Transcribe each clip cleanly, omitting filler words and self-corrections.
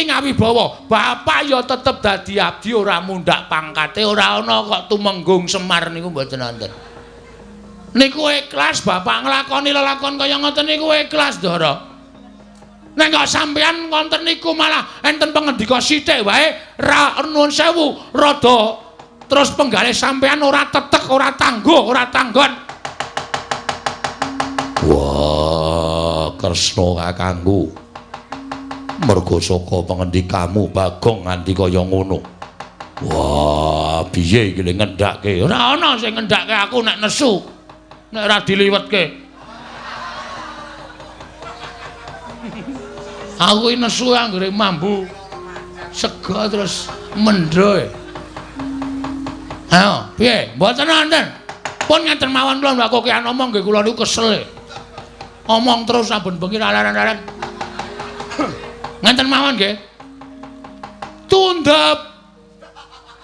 ngawibawa bapak ya tetep dadi abdi ora mundhak pangkate ora ana kok tumenggung Semar niku mboten wonten niku ikhlas bapak nglakoni lelakon kaya ngoten niku ikhlas Ndara nek kok sampeyan wonten niku malah enten pangendika sithik wae ra nuwun sewu rada terus penggalih sampeyan ora tetek ora tangguh ora tanggon wah Kresna kakangku mergo saka pengendikamu Bagong nganti kaya ngono. Wah, piye iki ngendhake? Ora ana sing ngendhake aku nek nesu. Nek ora diliwetke. Aku iki nesu anggere mambu. Sega terus mendho. Ayo, piye? Mboten wonten. Pun ngenten mawon kula mbak kokean omong nggih kula niku kesel. Omong terus saben bengi laran-laran. Ngenten mawon nggih. Tundhep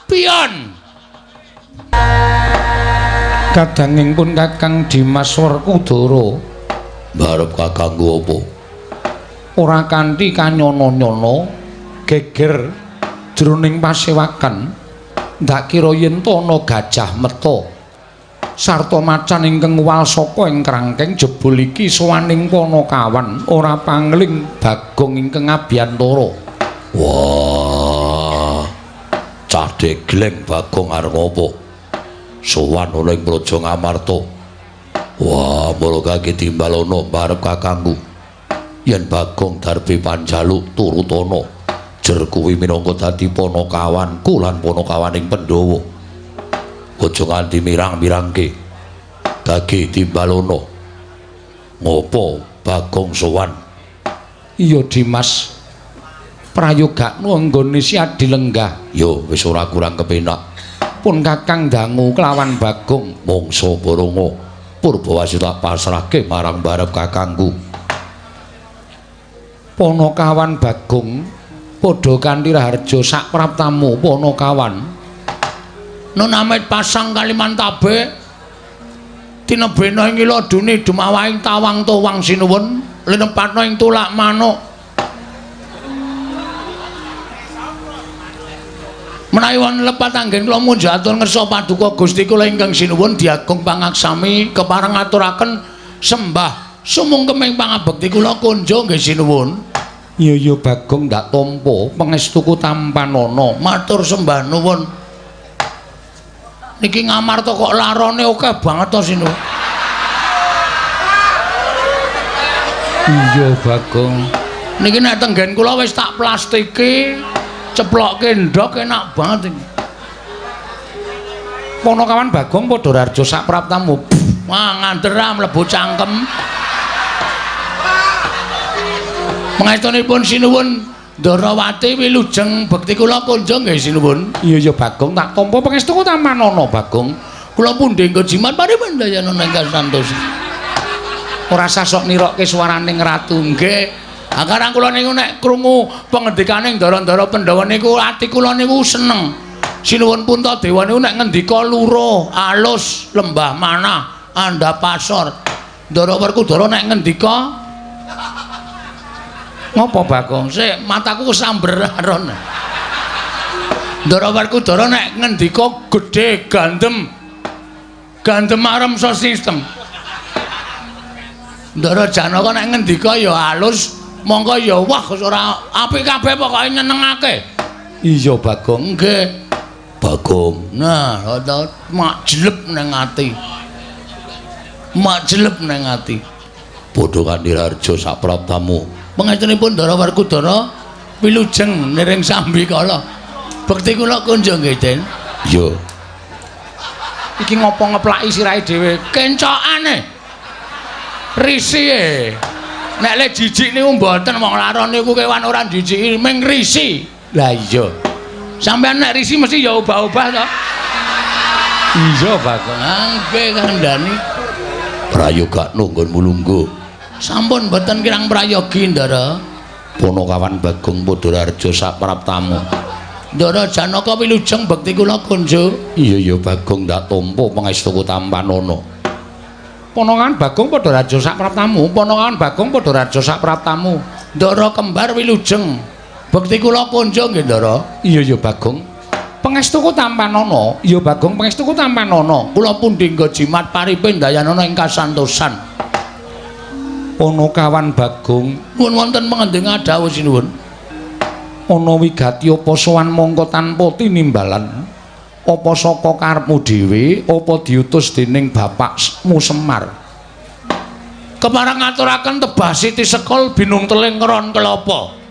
pion. Kadanging pun Kakang Dimas Werkudara Barep kakangku apa? ora kanthi kanyono-nyono geger jroning pasewakan ndak kira yen to ana gajah meta sarta macan ingkang wal saka ing krangkeng jebul iki sowaning Panakawan ora pangling Bagong ingkang Abiyantara. Wah, cah degleng Bagong arep apa? Sowan ana ing Praja Ngamarta. Wah, mulo kaki timbalana barep kakangku. Yen Bagong darbe panjaluk turutana, jer kuwi minangka dadi Panakawanku lan Panakawaning Pandhawa. Aja nganti mirang-mirangke. Dagi timbalana. Ngopo Bagong sowan? Iya Dimas. Prayogakno anggone si Adi lenggah. Yo wis ora kurang kepenak. Pun Kakang dangu kelawan Bagong. Mangsa Baranga Purbawasih tak pasrahke marang barep kakangku. Panakawan Bagong padha kanthi raharja sak praptamu Panakawan. Nun amit pasang Kalimantabe tinebena ing iladune dumawahing tawang towang sinuwun linepatna ing tulak manuk menawi wonten lepat anggen kula munjuk atur ngersa paduka Gusti kula ingkang sinuwun diagung pangaksami kepareng aturaken sembah sumungkeming pangabekti kula kunjuk nggih sinuwun. Iya Bagong ndak tampa pangestuku tampanana matur sembah nuwun. Niki Ngamarta kok larone akeh banget to sinu. Iya Bagong. Niki nek tenggen kula wis tak plastike, ceplokke ndok enak banget iki. Panakawan Bagong padha raharja sak praptamu. Wah, ngandera mlebu cangkem. Mengestunipun sinuwun Ndarawati wilujeng bekti kula kunjung nggih sinuwun. Iya Bagong tak tampa pangestuku tampanana Bagong. Kula pundhe nggo jimat parimandayana ingkang santos. Ora sasok nirokke swaraning ratu nggih. Akarang kula niku nek krungu pangendikaning Ndara-ndara Pandhawa niku ati kula niku seneng. Sinuwun Puntadewa niku nek ngendika luro, alus, lembah manah, andhapasor. Ndara Werkudara nek ngendika ngopo Bagong? Sik mataku kesamberan. Ndara Werkudara nek ngendika gedhe gandem. Gandem arem so sistem. Ndara Janaka nek ngendika ya alus, mongko ya wah ora apik kabeh pokoke nyenengake. Iya Bagong. Nggih. Bagong. Nah, mak jelep nang ati. Mak jelep nang ati. Padha kanthi harja sak praptamu. Pangestunipun Ndara Werkudara wilujeng niring Sambikala. Bekti kula kunjung nggih, Den. Yo. Iki ngopo ngeplaki sirahe dhewe? Kencokane. Risih. Nek le jijik niku mboten wong laron niku kewan ora jijiki, ming risi. Lah iya. Sampeyan nek risi mesti ya obah-obah to. Iya Bagong. Nggih kandhani. Prayogakno nggonmu lungguh. Sampun mboten kirang prayogi Ndara. Panakawan Bagong padha raharja sak praptamu. Ndara Janaka wilujeng bekti kula kunjuk. Iya Bagong ndak tampa pangestuku tampanana. Panakawan Bagong padha raharja sak praptamu. Panakawan Bagong padha raharja sak praptamu. Ndara kembar wilujeng Bekti kula kunjung nggih Ndara. Iya ya Bagong. Pangestuku tampanana. Iya Bagong, pangestuku tampanana. Kula pundhingga jimat paripin dayanana ing kasantosan. Ana kawan Bagong. Nuwun wonten pengending dawuh sinuwun. Ana wigati apa sowan mongko tanpa tinimbalan. Apa saka karepmu dhewe, apa diutus dening bapakmu Semar? Keparang ngaturaken tebah Siti Sekol binung teling keron kelapa.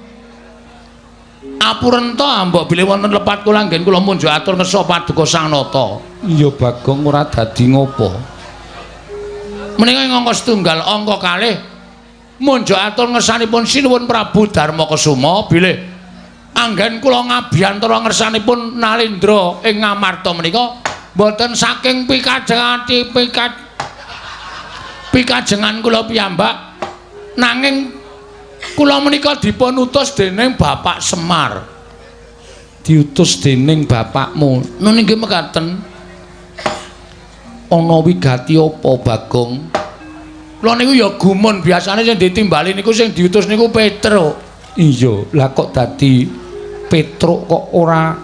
Apurenta mbok bilih wonten lepat kula anggen kula munjuk atur ngersa paduka Sang Nata. Iya Bagong ora dadi ngopo. Menika ing angka setunggal angka kalih munjuk atur ngersanipun sinuwun Prabu Darmakasuma bilih anggen kula ngabiyantara ngersanipun Nalendra ing Ngamarta menika boten saking pikajengan kula piyambak nanging kula menika dipun utus dening Bapak Semar. Diutus dening bapakmu. Nun inggih mekaten. Ana wigati apa Bagong? Kula niku ya gumun biasane sing ditimbali niku sing diutus niku Petruk. Iya, lah kok dadi Petruk kok ora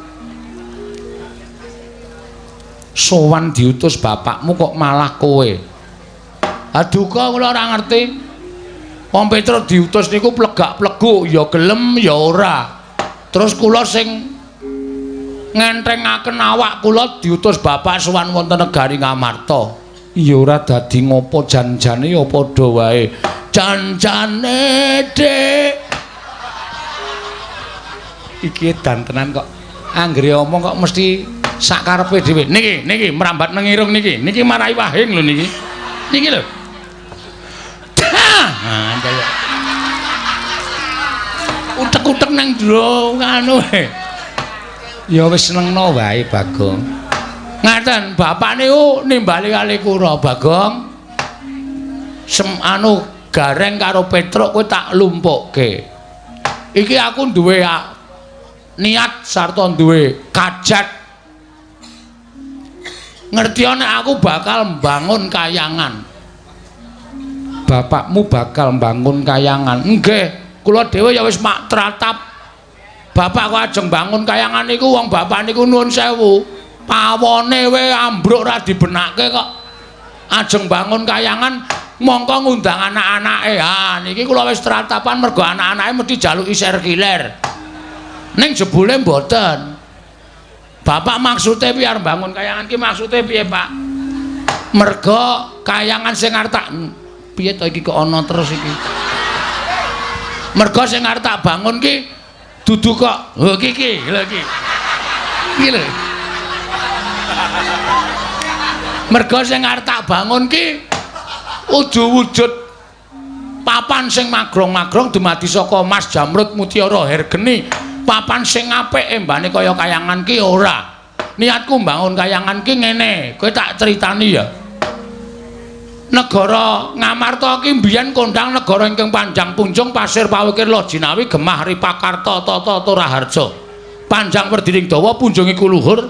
sowan diutus bapakmu kok malah kowe? Aduh kok kula ora ngerti. Wong Petruk diutus niku plegak-pleguk ya gelem ya ora. Terus kula sing ngentrengaken awak kula diutus bapak sowan wonten negari Ngamarta. Iya ora dadi ngopo jan-jane ya padha wae. Jan-jane Dik. Iki edan tenan kok. Anggere omong kok mesti sak karepe dhewe. Niki merambat nang irung niki. Niki marai wahing lho niki. Niki lho. Utek-utek nang jero anu. Ya wis senengno wae Bagong. Ngaten, bapak niku nimbali kali kula Bagong. Anu gareng karo Petruk kowe tak lumpukke. Iki aku duwe niat sarta duwe kajat. Ngertiane aku bakal mbangun kayangan. Bapakmu bakal mbangun kayangan. Nggih, kula dhewe ya wis mak tratap. Bapak kok ajeng bangun kayangan niku wong bapak niku nuwun sewu. Pawone we ambruk ora dibenakke kok. Ajeng bangun kayangan mongko ngundang anak-anake. Ha niki kula wis tratapan mergo anak-anake mesti jaluki sirkuler. Ning jebule mboten. Bapak maksude piye arep bangun kayangan ki maksude piye, Pak? Mergo kayangan sing arep tak piye to iki kok ana terus iki. Mergo sing arep tak bangun ki dudu kok lho iki lho iki. Iki lho. Mergo sing arep tak bangun ki wujud papan sing magrong-magrong dumadi saka emas jamrud mutiara hergeni. Papan sing apik embane kaya kayangan ki ora. Niatku mbangun kayangan ki ngene, kowe tak critani ya. Negara Ngamarta ki mbiyen kondhang negara ingkang panjang punjung pasir pawikir Lojinawi gemah Ripakarta tata Turaharja. Panjang werdining dawa punjunge kuluhur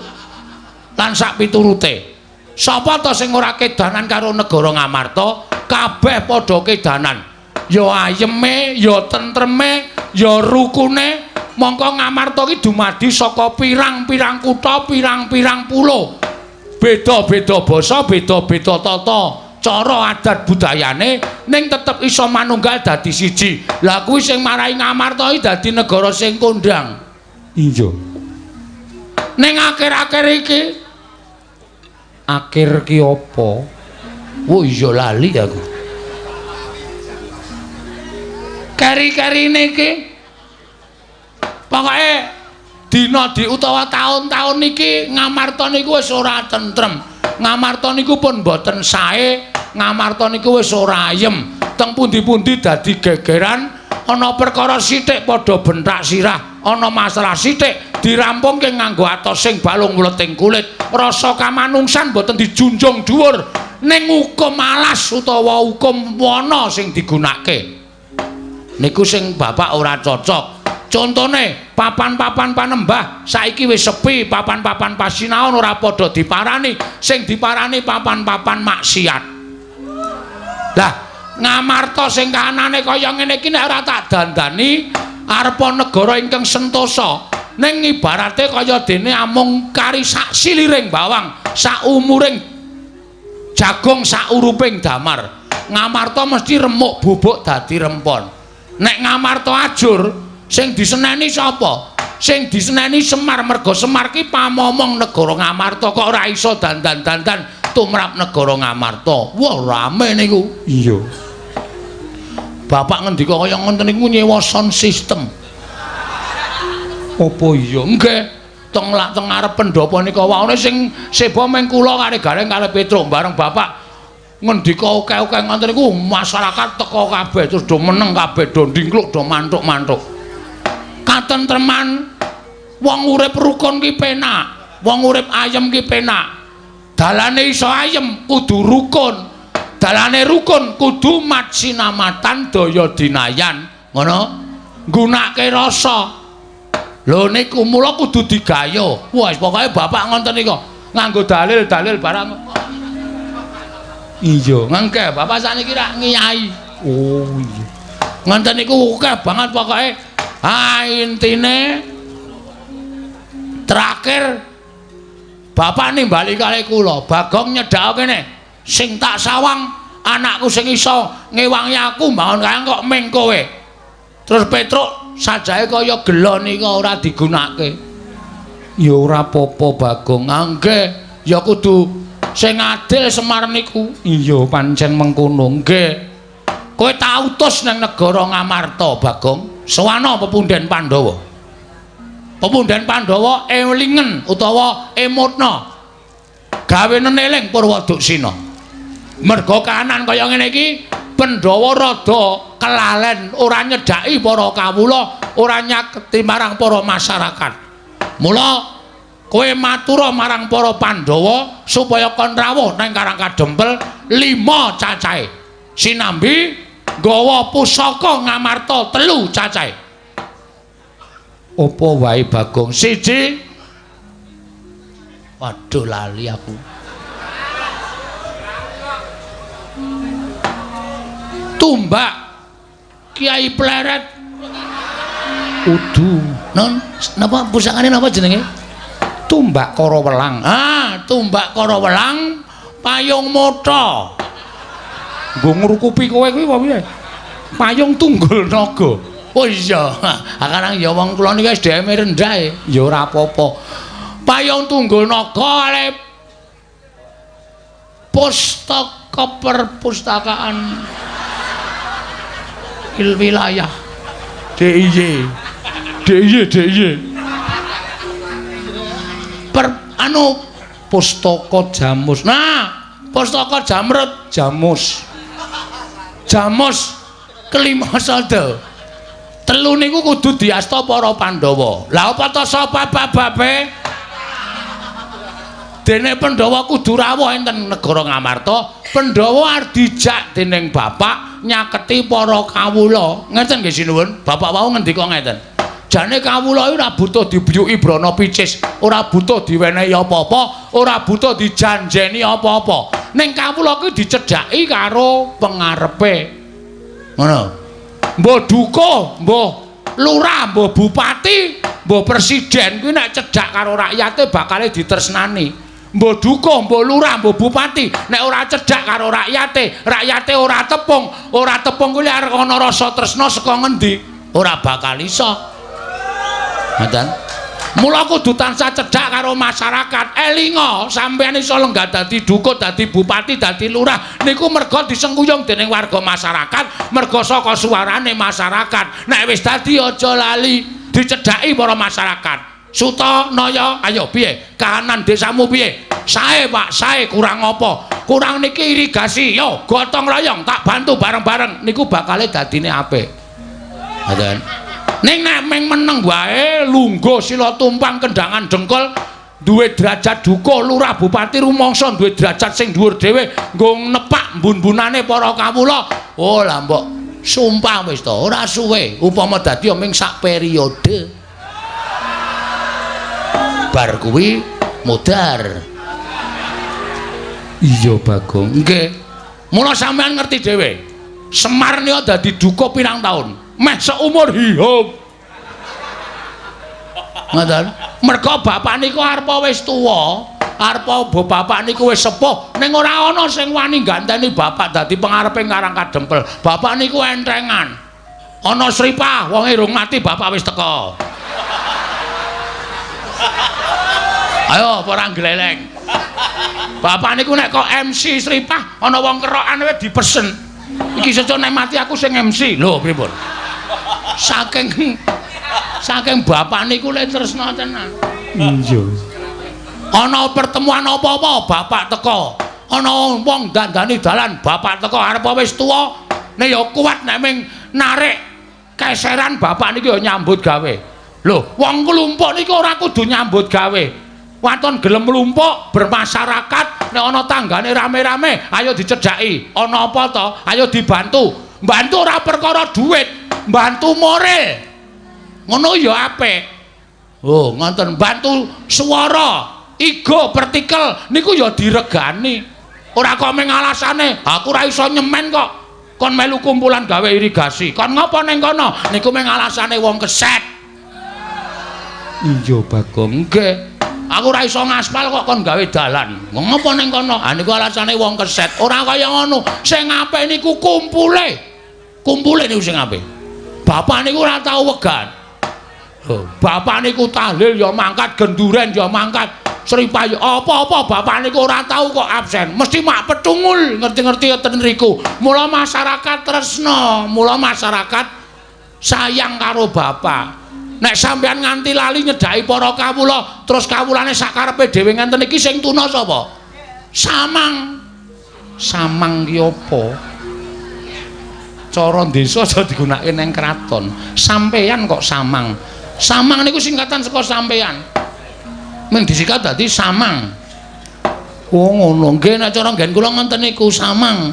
lan sak piturute. Sapa to sing ora kedanan karo negara Ngamarta? Kabeh padha kedanan. Ya ayeme, ya tentreme, ya rukune. Mongko Ngamarta ki dumadi saka pirang-pirang kutha, pirang-pirang pulo. Beda-beda basa, beda-beda tata cara adat budayane ning tetep iso manunggal dadi siji. Lah kuwi sing marai Ngamarta iki dadi negara sing kondhang. Iya. Ning akhir-akhir iki akhir ki apa? Oh iya lali aku. Kari-karine iki pokoke dina utawa tahun-tahun niki Ngamarta niku wis ora tentrem. Ngamarta niku pun mboten sae, Ngamarta niku wis ora ayem. Teng pundi-pundi dadi gegeran, ana perkara sithik padha bentak sirah, ana masalah sithik dirampungke nganggo atos sing balung mleting kulit. Rasa kamanungsan mboten dijunjung dhuwur, ning hukum alas utawa hukum wana sing digunakake. Niku sing bapak ora cocok. Contone papan-papan panembah saiki wis sepi, papan-papan pasinaon ora padha diparani, sing diparani papan-papan maksiat. Lah, Ngamarta sing kahanane kaya ngene iki nek ora tak dandani, arepa negara ingkang sentosa ning ibarate kaya dene amung kari sak siliring bawang sak umuring jagung sak uruping damar. Ngamarta mesti remuk bubuk dadi rempon. Nek Ngamarta ajur sing diseneni sapa? Sing diseneni Semar, merga Semar ki pamomong negara Ngamarta kok ora iso dandan-dandan tumrap negara Ngamarta. Wah rame niku. Iya. Bapak ngendika kaya ngoten niku nyewa sound system. Apa iya? Nggih. Teng ngarep pendopo nika wae sing seba meng kula kare Gareng kare Petruk bareng Bapak ngendika akeh-akeh ngoten niku masyarakat teko kabeh terus do meneng kabeh do ndingkluk do mantuk-mantuk. Katentreman wong urip rukun ki penak, wong urip ayem ki penak. Dalane iso ayem kudu rukun. Dalane rukun kudu mat sinamatan daya dinayan. Ngono? Nggunakake rasa. Lho niku mula kudu digayo. Wah, pokoke bapak ngoten nika nganggo dalil-dalil barang. Iya. Ngengke, bapak sakniki rak ngiyai. Oh iya. Ngoten niku akeh banget pokoke. Intine terakhir bapak nimbali kali kula, Bagong nyedhake kene. Sing tak sawang anakku sing iso ngewangi aku mbangun kaya kok ming kowe. Terus Petruk sajahe kaya gelo nika ora digunakake. Ya ora apa-apa Bagong. Nggih, ya kudu sing adil Semar niku. Iya pancen mengkono. Nggih. Kowe tak utus nang negara Ngamarta, Bagong. Sawana pepunden Pandhawa. Pepunden Pandhawa elingen utawa emutna. Gawenen eling Purwaduksina. Merga kahanan kaya ngene iki, Pandhawa rada kelalen ora nyedhaki para kawula, ora nyaketi marang para masyarakat. Mula kowe matura marang para Pandhawa supaya kon rawuh nang Karang Kadempel 5 cacahe. Sinambi nggawa pusaka Ngamarta 3 cacahe. Apa wae Bagong? Siji. Waduh lali aku. Tumbak Kiai Pleret. Udu. Non, napa pusakane napa jenenge? Tumbak Kara Welang. Tumbak Kara Welang payung motha. Nggo ngrukupi kowe kuwi apa piye? Payung tunggul naga. Oh iya, akan ya wong kula niki SDM-e rendah e. Ya ora apa-apa. Payung tunggul naga kali pustaka perpustakaan wilayah DIY. Pustaka Jamus. Nah, pustaka Jamrut, Jamus. kelima sada. 3 niku kudu diasta para Pandhawa. Lah apa to sapa bababe? Dene Pandhawa kudu rawuh enten negara Ngamarta, Pandhawa arep dijak dening bapak nyaketi para kawula. Ngeten nggih sinuwun. Bapak wau ngendika ngeten. Jane kawula ora butuh dibuyuki brana picis, ora butuh diwenehi apa-apa, ora butuh dijanjeni apa-apa. Ning kawula kuwi dicedhaki karo pengarepe. Ngono. Mbah duka, mbah lurah, mbah bupati, mbah presiden kuwi nek cedhak karo rakyate bakale ditresnani. Mbah duka, mbah lurah, mbah bupati nek ora cedhak karo rakyate, rakyate ora tepung kuwi arep ana rasa tresna saka ngendi? Ora bakal iso. Ngoten. Mula kudu tansah cedhak karo masyarakat. Elinga sampeyan iso lenggah dadi dukut, dadi bupati, dadi lurah niku merga disengkuyung dening warga masyarakat, merga saka suarane masyarakat. Nek wis dadi aja lali dicedhaki para masyarakat. Sutanaya, ayo piye? Kahanan desamu piye? Sae, Pak, sae kurang apa? Kurang niki irigasi. Yo, gotong royong tak bantu bareng-bareng niku bakale dadine apik. Ngoten. Ning nek meng meneng wae lungguh sila tumpang kendangan dengkul duwe derajat duka lurah bupati rumangsa duwe derajat sing dhuwur dhewe nggo nepak mbun-bunane para kawula. Oh lah mbok sumpah wis to ora suwe upama dadi ming sak periode. Bar kuwi mudhar. Iya Bagong. Nggih. Mula sampean ngerti dhewe. Semar nika dadi duka pirang taun. Meh seumur hidup. Ngoten. Mergo bapak niku arepa wis tuwa, arepa bapak niku wis sepuh, ning ora ana sing wani ganteni bapak dadi pengareping Karang Kadempel. Bapak niku entrengan. Ana sripah, wonge rung mati bapak wis teka. Ayo ora gleleng. Bapak niku nek kok MC sripah ana wong kerokan wis dipesen. Iki seco nek mati aku sing MC. Lho pripun? Saking bapak niku lek tresna tenan. Iya. Ana pertemuan apa-apa bapak teka. Ana wong dandani dalan bapak teka arep wis tuwa. Nek ya kuat nek ming narik keseran bapak niki ya nyambut gawe. Lho, wong klumpuk niku ora kudu nyambut gawe. Waton gelem mlumpuk bermasyarakat nek ana tanggane rame-rame ayo dicedhaki. Ana apa to? Ayo dibantu. Bantu ora perkara dhuwit, bantu moral. Ngono ya apik. Oh, ngoten bantu swara, ego, partikel niku ya diregani. Ora kok meng alasane, aku ora iso nyemen kok. Kon melu kumpulan gawe irigasi. Kon ngopo ning kono? Niku meng alasane wong keset. Iya Bagong. Nggih. Aku ora iso ngaspal kok kon gawe dalan. Ngopo ning kono? Ah niku alasane wong keset. Ora kaya ngono. Sing apik niku kumpule. Kumpule niku sing apik. Bapak niku ora tau wegan. Lho, bapak niku tahlil ya mangkat, genduren ya mangkat. Sripah apa-apa bapak niku ora tau kok absen. Mesti mak pecungul, ngerti-ngerti ten riku. Mula masyarakat tresna, mula masyarakat sayang karo bapak. Nek sampean nganti lali nyedhaki para kawula, terus kawulane sakarepe dhewe ngenten iki sing tuna sapa? Samang. Samang ki apa? Cara desa aja digunakake ning kraton. Sampeyan kok samang. Samang niku singkatan saka sampeyan. Men disikat dadi samang. Oh ngono. Nggih nek cara nggen kula ngenten niku samang.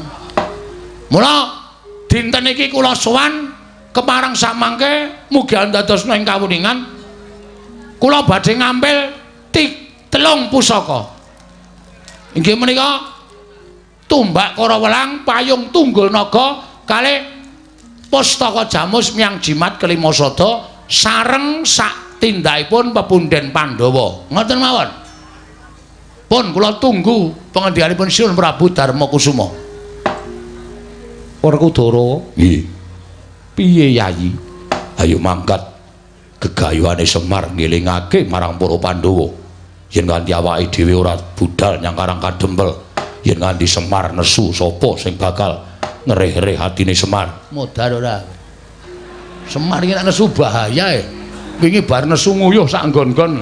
Mula dinten iki kula sowan keparang samangke mugi andadosna ing kawuningan kula badhe ngambil 3 pusaka. Inggih menika Tumbak Karawelang, Payung Tunggul Naga, kalih Pustaka Jamus Miang Jimat Kelima Sada sareng sak tindhaipun pepundhen Pandhawa. Ngoten mawon. Pun kula tunggu pangendhikanipun Sinuhun Prabu Darmakusuma. Werkudara. Nggih. Piye Yayi? Ayo mangkat gegayuhane Semar ngelingake marang para Pandhawa yen nganti awake dhewe ora budal nyang Karang Kadempel, yen nganti Semar nesu sapa sing bakal ngereh-reh atine Semar. Modar ora. Semar iki nek nesu bahaya e. Wingi bar nesu nguyuh sak nggon-nggon.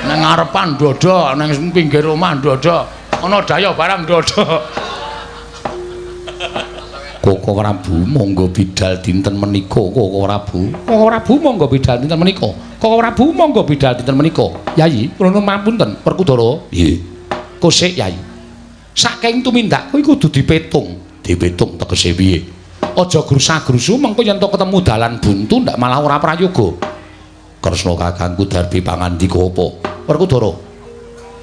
Nang ngarepan dodo, nang pinggir omah dodo. Ana daya barang dodo. Koko Prabu monggo bidhal dinten menika. Koko Prabu. Koko Prabu monggo bidhal dinten menika. Koko Prabu monggo bidhal dinten menika. Yayi, kula nuwun pamunten, Werkudara. Nggih. Kosik Yayi. Saking tumindakku iku kudu dipetung. Dipetung tegese piye? Aja grusa-grusu mengko yen ketemu dalan buntu ndak malah ora prayoga. Kresna kakangku darbi pangandika apa? Werkudara.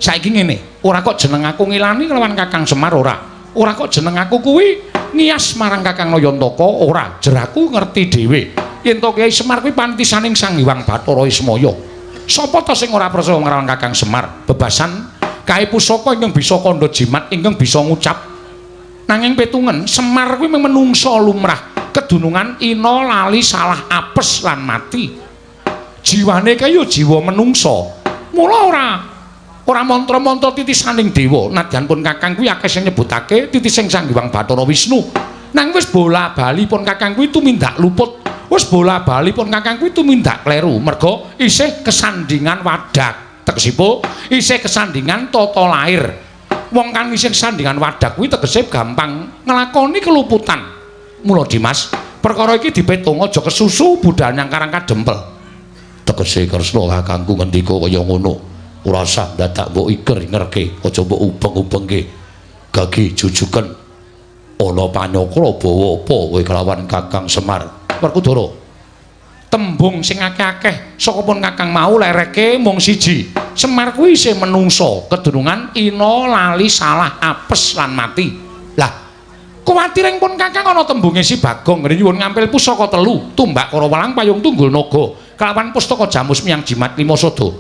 Saiki ngene, ora kok jeneng aku ngilani kelawan Kakang Semar ora. Ora kok jeneng aku kuwi ngias marang Kakang Nayantaka ora. Jeraku ngerti dhewe yen to Kyai Semar kuwi pantisaning Sang Hyang Bathara Ismaya. Sapa to sing ora percaya marang Kakang Semar? Bebasan kae pusaka ingkang bisa kandha jimat ingkang bisa ngucap. Nanging petungen Semar kuwi menungsa lumrah, kedunungan ina lali salah apes lan mati. Jiwane kaya jiwa menungsa. Mula ora mantra-mantra titisaning dewa. Nadyan pun Kakang kuwi akeh sing nyebutake titising Sang Hyang Bathara Wisnu. Nang wis bola-bali pun Kakang kuwi tumindak luput. Wis bola-bali pun Kakang kuwi tumindak kleru. Merga isih kesandingan wadak. Tegesipun isih kesandingan tata lair. Wong kang isih kesandingan wadak kuwi tegese gampang nglakoni keluputan. Mula Dimas, perkara iki dipetung aja kesusu budal nyang Karang Kadempel. Tegese Kresna kakangku ngendika kaya ngono. Ora usah dadak mbok iker-ingerke, aja mbok ubeng-ubengke. Gagi jujuken ana panyakra bawa apa kowe kelawan Kakang Semar. Werkudara. Tembung sing akeh-akeh saka pun Kakang mau lereke mung siji. Semar kuwi isih menungsa, kedunungan ina lali salah apes lan mati. Lah, kuwatiring pun Kakang ana tembunge si Bagong nyuwun ngampil pusaka 3, Tumbak Karawelang, Payung Tunggul Naga, kelawan pustaka Jamus Miyang Jimat Lima Sada.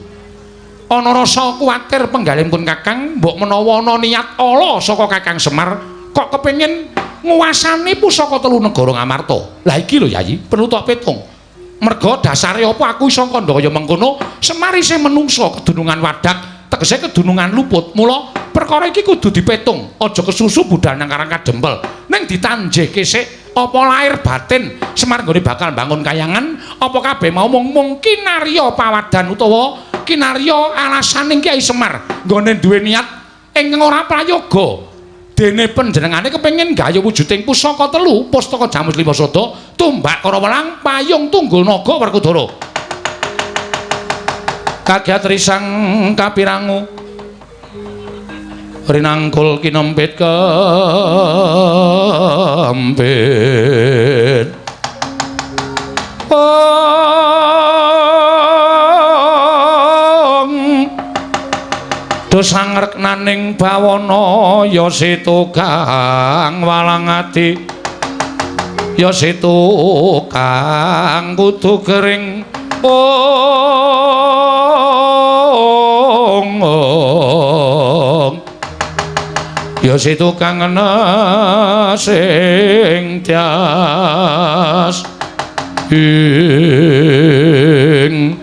Ana rasa kuwatir penggalipun Kakang, mbok menawa ana niat ala saka Kakang Semar kok kepengin nguwasani pusaka telu negara Ngamarta. Lah iki lho Yayi, perlu tak petung. Merga dasare apa aku iso kandhaya mengkono, Semar isih menungsa kedunungan Wadak, tegese kedunungan luput. Mula perkara iki kudu dipetung, aja kesusu budal nang Karang Kadempel. Ning ditanjihke sik apa lahir batin Semar nggone bakal bangun kayangan, apa kabeh mau mung kinarya pawadan utawa kinarya alasaning Kyai Semar nggone duwe niat ing ora prayoga. Dene panjenengane kepengin gaya wujuding pusaka telu, pustaka Jamus Lima Sada, tumbak Kara Welang, payung Tunggul Naga Werkudara. Kagiat risang kapirangu rinangkul kinempit kempit. Sangreknaning bawana ya setu kang walang ati ya setu kang kudu kering ya setu kang ana sing tias ing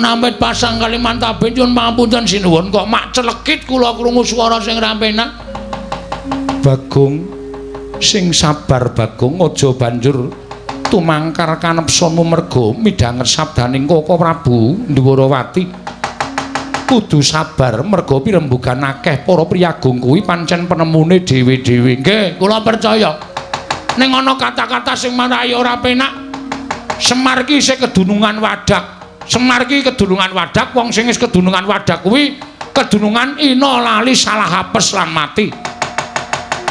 Namit pasang Kalimantaben nyuwun pangapunten sinuwun kok mak celekit kula krungu swara sing rampenak. Bagong sing sabar Bagong aja banjur tumangkar kanepsamu merga midhanget sabdaning Koko Prabu Ndhuwarawati. Kudu sabar merga pirembugan akeh para priyagung kuwi pancen penemune dhewe-dhewe. Nggih, kula percaya. Ning ana kata-kata sing marai ora penak. Semar ki isih kedunungan Wadak. Semar ki kedunungan Wadak, wong sing wis kedunungan Wadak kuwi kedunungan ina lali salah apes lan mati.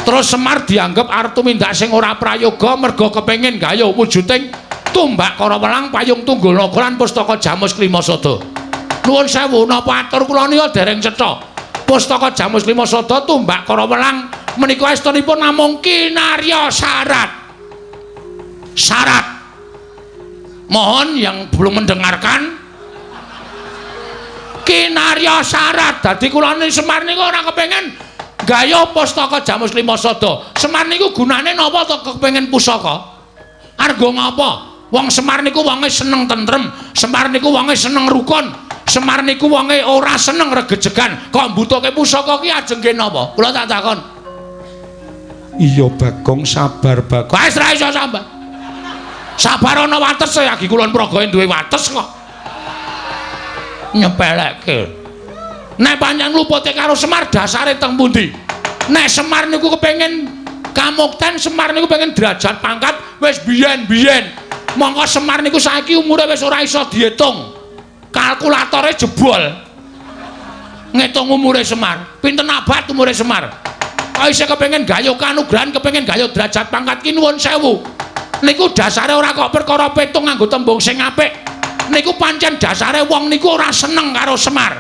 Terus Semar dianggep arep tumindak sing ora prayoga merga kepengin gaya wujuding tumbak Kara Welang, payung Tunggul Naga lan pustaka Jamus Lima Sada. Nuwun sewu napa atur kula nika dereng cetha. Pustaka Jamus Lima Sada tumbak Kara Welang menika estunipun namung kinarya syarat. Syarat. Mohon yang belum mendengarkan kinarya syarat. Dadi kula Semar niku ora kepengin gaya pustaka Jamus Lima Sada. Semar niku gunane napa to kepengin pusaka? Arga ngapa? Wong Semar niku wonge seneng tentrem, Semar niku wonge seneng rukun, Semar niku wonge ora seneng regejegan. Kok mbutuhke pusaka ki ajeng ke napa? Kula tak takon. Iya Bagong, sabar Bagong. Wis ra iso sabar. Sabar ana wates ya Ki Kulon Praga duwe wates kok. Nyepelekke. Nek pancen lupute karo Semar dasare teng pundi? Nek Semar niku kepengin kamukten, Semar niku pengen derajat pangkat wis biyen-biyen. Monggo Semar niku saiki umure wis ora iso diitung. Kalkulatore jebol. Ngitung umure Semar. Pinten abad umure Semar? Kok isih kepengin gaya kanugrahan, kepengin gaya derajat pangkat ki nuwun sewu. Niku dasare ora kok perkara petung nganggo tembung sing apik. Niku pancen dasare wong niku ora seneng karo Semar.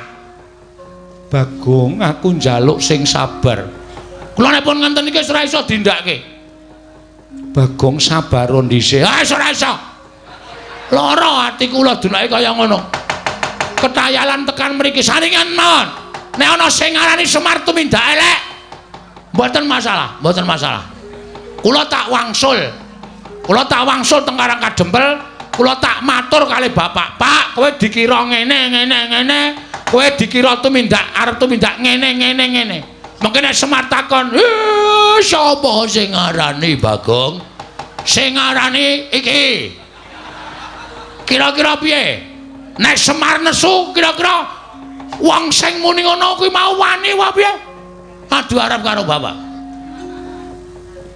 Bagong, aku njaluk sing sabar. Kula nepun ngenten iki ora iso dindakke. Bagong sabar dhisik. Ah ora iso. Lara ati kula dunake kaya ngono. Ketayalan tekan mriki saringan mawon. Nek ana sing ngarani Semar tumindak elek, mboten masalah, mboten masalah. Kula tak wangsul. Kula tak wangsul teng Karang Kadempel, kula tak matur kalih Bapak, Pak, kowe dikira ngene. Kowe dikira tumindak arep tumindak ngene. Mengke nek Semar takon, sapa sing ngarani Bagong? Sing ngarani iki. Kira-kira piye? Nek Semar nesu kira-kira wong sing muni ngono kuwi mau wani wae piye? Adu arep karo Bapak.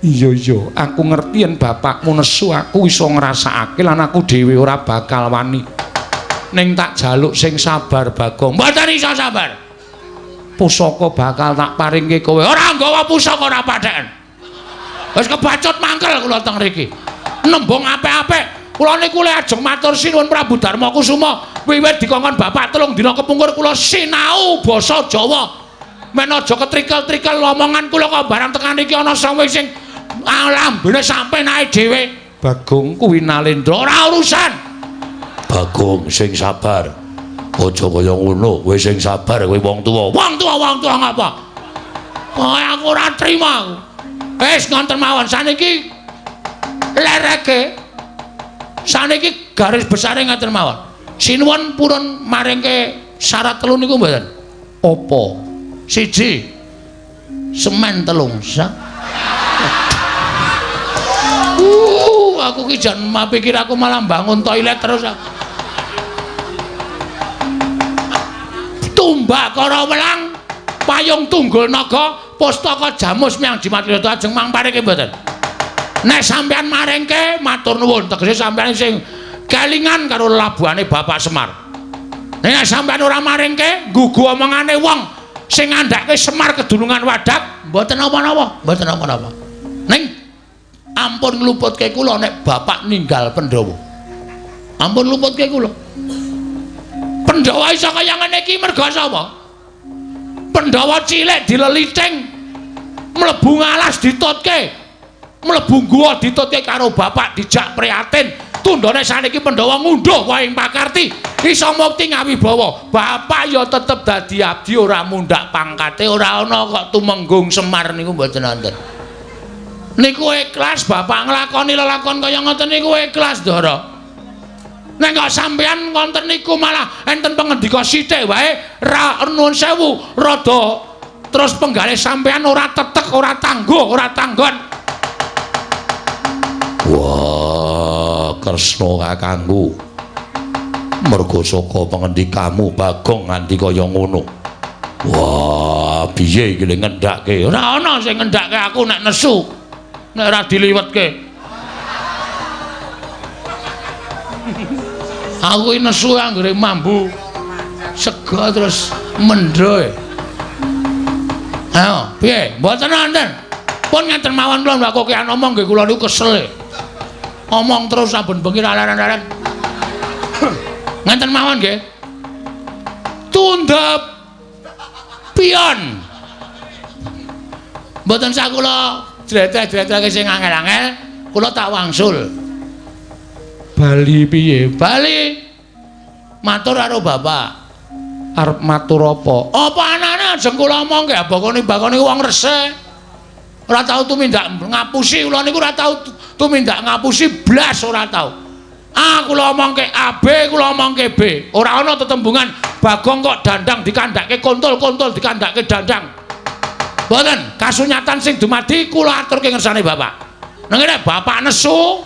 Iya, aku ngerti yen bapakmu nesu aku iso ngrasakake lan aku dhewe ora bakal wani. Ning tak jaluk sing sabar Bagong. Mboten iso sabar. Pusaka bakal tak paringke kowe. Ora nggawa pusaka ora patheken. Wis kebacut mangkel kula teng mriki. Nembung apik-apik. Kula niku le ajeng matur sinuwun Prabu Darma Kusuma. Wiwit dikongkon bapak 3 dina kepungkur kula sinau basa Jawa. men aja ketrikel-trikel omongan kula kok barang tekan iki ana sawe sing lambene sampe naik dhewe. Bagong kuwi Nalendra ora urusan. Bagong sing sabar. Aja kaya ngono, kowe sing sabar kowe wong tuwa. Wong tuwa ngapa? Oh, aku ora trima. Wis ngonten mawon saniki lereke. Saniki garis besare ngaten mawon. Sinuwun purun maringke syarat telu niku mboten? Apa? 1 semen 3 sak. Aku ki jan mapikir aku malah bangun toilet terus. Tumbakara welang payung tunggul naga pustaka jamus miyang Jimatulya ajeng mangpareke mboten. Nek sampean maringke matur nuwun tegese sampean sing kelingan karo labuhane Bapak Semar. Nek sampean ora maringke nggugu omongane wong sing ngandhake Semar kedulungan Wadak mboten apa-apa, mboten apa-apa. Ning ampun ngluputke kula nek Bapak ninggal Pandhawa. Ampun ngluputke kula. Pandhawa iso kaya ngene iki merga sapa? Pandhawa cilik dileliting mlebu ngalas ditutke. Mlebu guwa ditutke karo bapak dijak prihatin. Tundhone saniki Pandhawa ngunduh waing pakarti iso mukti ngawibawa. Bapak ya tetep dadi abdi ora mundhak pangkate, ora ana kok tumenggung Semar niku mboten wonten. Niku ikhlas bapak nglakoni lelakon kaya ngoten niku ikhlas Ndara. Nek kok sampeyan wonten niku malah enten pangendika sithik wae ra nuwun sewu rada terus penggalih sampeyan ora tetek, ora tangguh, ora tanggon. Wah, Kresna kakangku. Merga saka pangendikamu Bagong nganti kaya ngono. Wah, piye iki ngendhake? Ora ana sing ngendhake aku nek nesu. Nek ora diliwetke. Aku iki nesu anggere mambu. Sega terus mendho. Ayo, piye? Mboten wonten. Pun ngenten mawon kula mbak kokean omong nggih kula niku kesel. Omong terus saben bengi laren-laren. Ngenten mawon nggih. Tundhep pion. Mboten sak kula jretek-jreteke sing angel-angel, kula tak wangsul. Bali piye? Bali matur karo bapak. Arep matur apa? Apa anane ajeng kula omong nggih bakone wong resik. Ora tau tumindak ngapusi kula niku ora tau tumindak ngapusi blas ora tau. A kula omongke A, B kula omongke B. Ora ana tetembungan Bagong kok dandang dikandhake kontol-kontol dikandhake dandang. Mboten, kasunyatan sing dumadi kula aturke ngersane bapak. Nang nek bapak nesu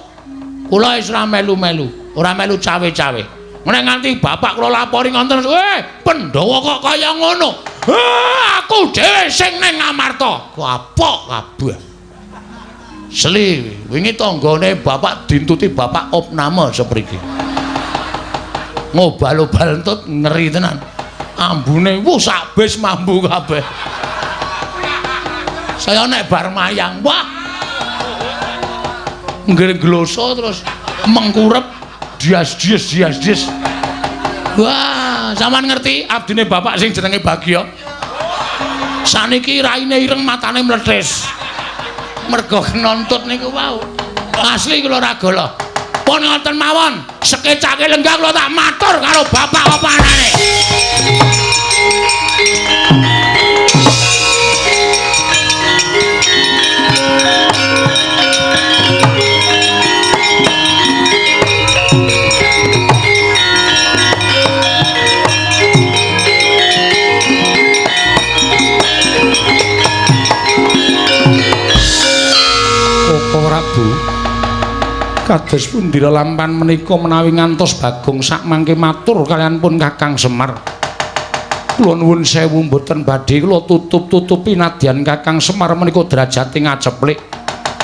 kula wis ora melu-melu, ora melu cawe-cawe. Nek nganti bapak kula lapori ngonten, Pandhawa kok kaya ngono. Aku dhewe sing ning Ngamarta. Kapok kabeh. Sli, wingi tanggane bapak dintuti bapak opname sepriki. Ngobal-obal entut ngeri tenan. Ambune sak bis mambu kabeh. Saya nek bar mayang, wah. Nggloso terus mengkurep dias. Wah, sampean ngerti abdine bapak sing jenenge Bagya. Saniki raine ireng matane mlethis. Mergo nontut niku wau. Asli kula ora golo. Pun ngoten mawon, sekecake lenggah kula tak matur karo bapak apa anane. Prabu kados pundi lampan menika menawi ngantos Bagong sak mangke matur kalian pun Kakang Semar. Kula nuwun sewu mboten badhe kula tutup-tutupi nadyan Kakang Semar menika derajate ngaceplik.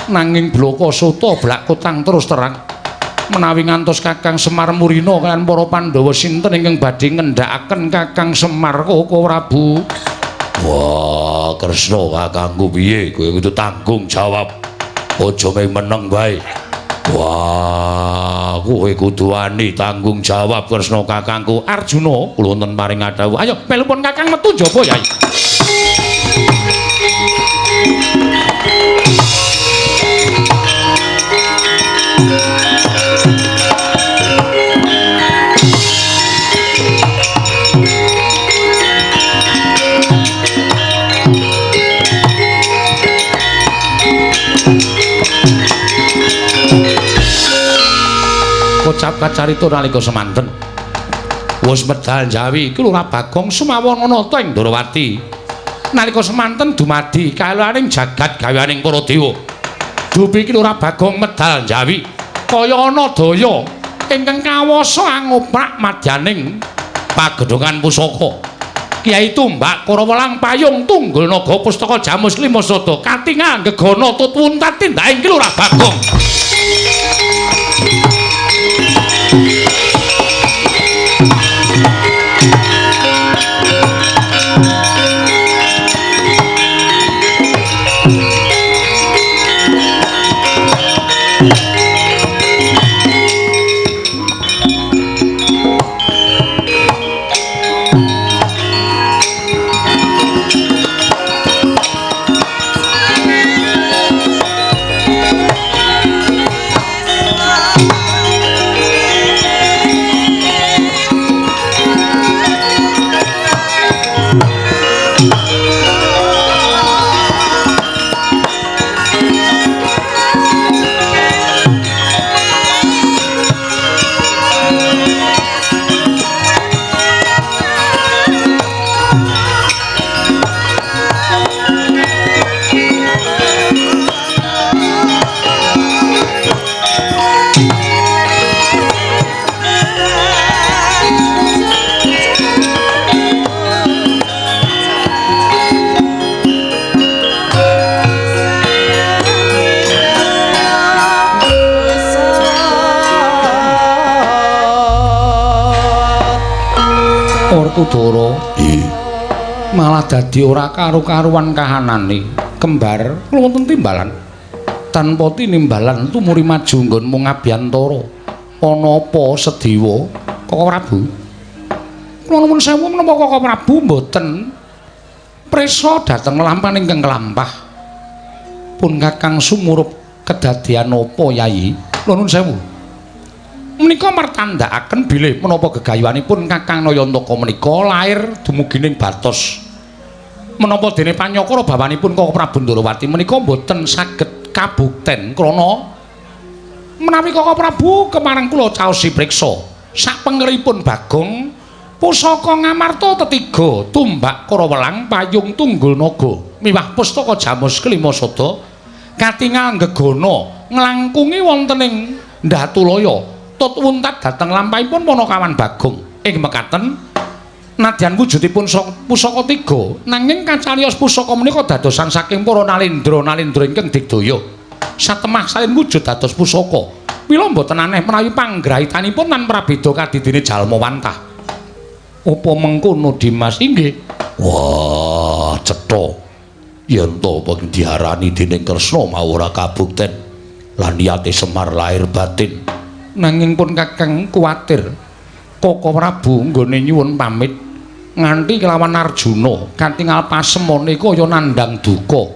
Nanging bloko soto blak kutang terus terang. Menawi ngantos Kakang Semar murina kalian para Pandhawa sinten ingkang badhe ngendhakaken Kakang Semar Koko Prabu? Wah, Kresna kakangku piye? Kowe kudu tanggung jawab. Aja meneng bae. Wah, kowe kudu wani tanggung jawab Kresna kakangku. Arjuna kula wonten paring adhawuh. Ayo melu pun Kakang metu njaba Yai. Kocap kacarita nalika semanten wis medal Jawi iku Lurah Bagong sumawon ana ta ing Ndrawati nalika semanten dumadi kaelaning jagat gaweaning para dewa dupi iki Lurah Bagong medal Jawi kaya ana daya ingkang kawasa angoprak madyaning pagedhongan pusaka Kyai Tumbak Karawelang Payung Tunggul Naga Pustaka Jamus Lima Sada katingal gegana tutwuntat tindake Lurah Bagong Werkudara malah dadi ora karo-karuan kahanane kembar kula wonten timbalan tanpa tinimbalan tumuri maju nggonmu ngabiyantara ana apa Sedewa Koko Prabu kula nuwun sewu menapa Koko Prabu mboten prisa dhateng lampahan ingkang kelampah pun Kakang sumurup kedadian apa Yayi kula nuwun sewu menika martandhakaken bilih menapa gegayuhanipun Kakang Nayantaka menika lair dumugining batos menapa dene panyakara bawanipun Koko Prabu Ndrawati menika boten saged kabukten krana menawi Koko Prabu kemareng kula caosi priksa sapengeripun Bagong pusaka ngamarta tetiga Tumbak Karawelang Payung Tunggul Naga miwah Pustaka Jamus Kelima Sada katingal gegana nglangkungi wonten ing Ndatulaya tutwuntat dhateng lampahipun Panakawan Bagong ing mekaten nadyan wujudipun pusaka tiga nanging kacarios pusaka menika dadosan saking para nalendra ingkang digdaya satemah salin wujud dados pusaka mila mboten aneh menawi panggrahitanipun lan prabéda kadidine jalma wantah apa mengkono Dimas inggih wah cetha yen to diarani dening Kresna mau ora kabukten lan niyate Semar lahir batin nanging pun Kakang kuwatir Koko Prabu nggone nyuwun pamit nganti kelawan Arjuna katingal pasemone kaya nandhang duka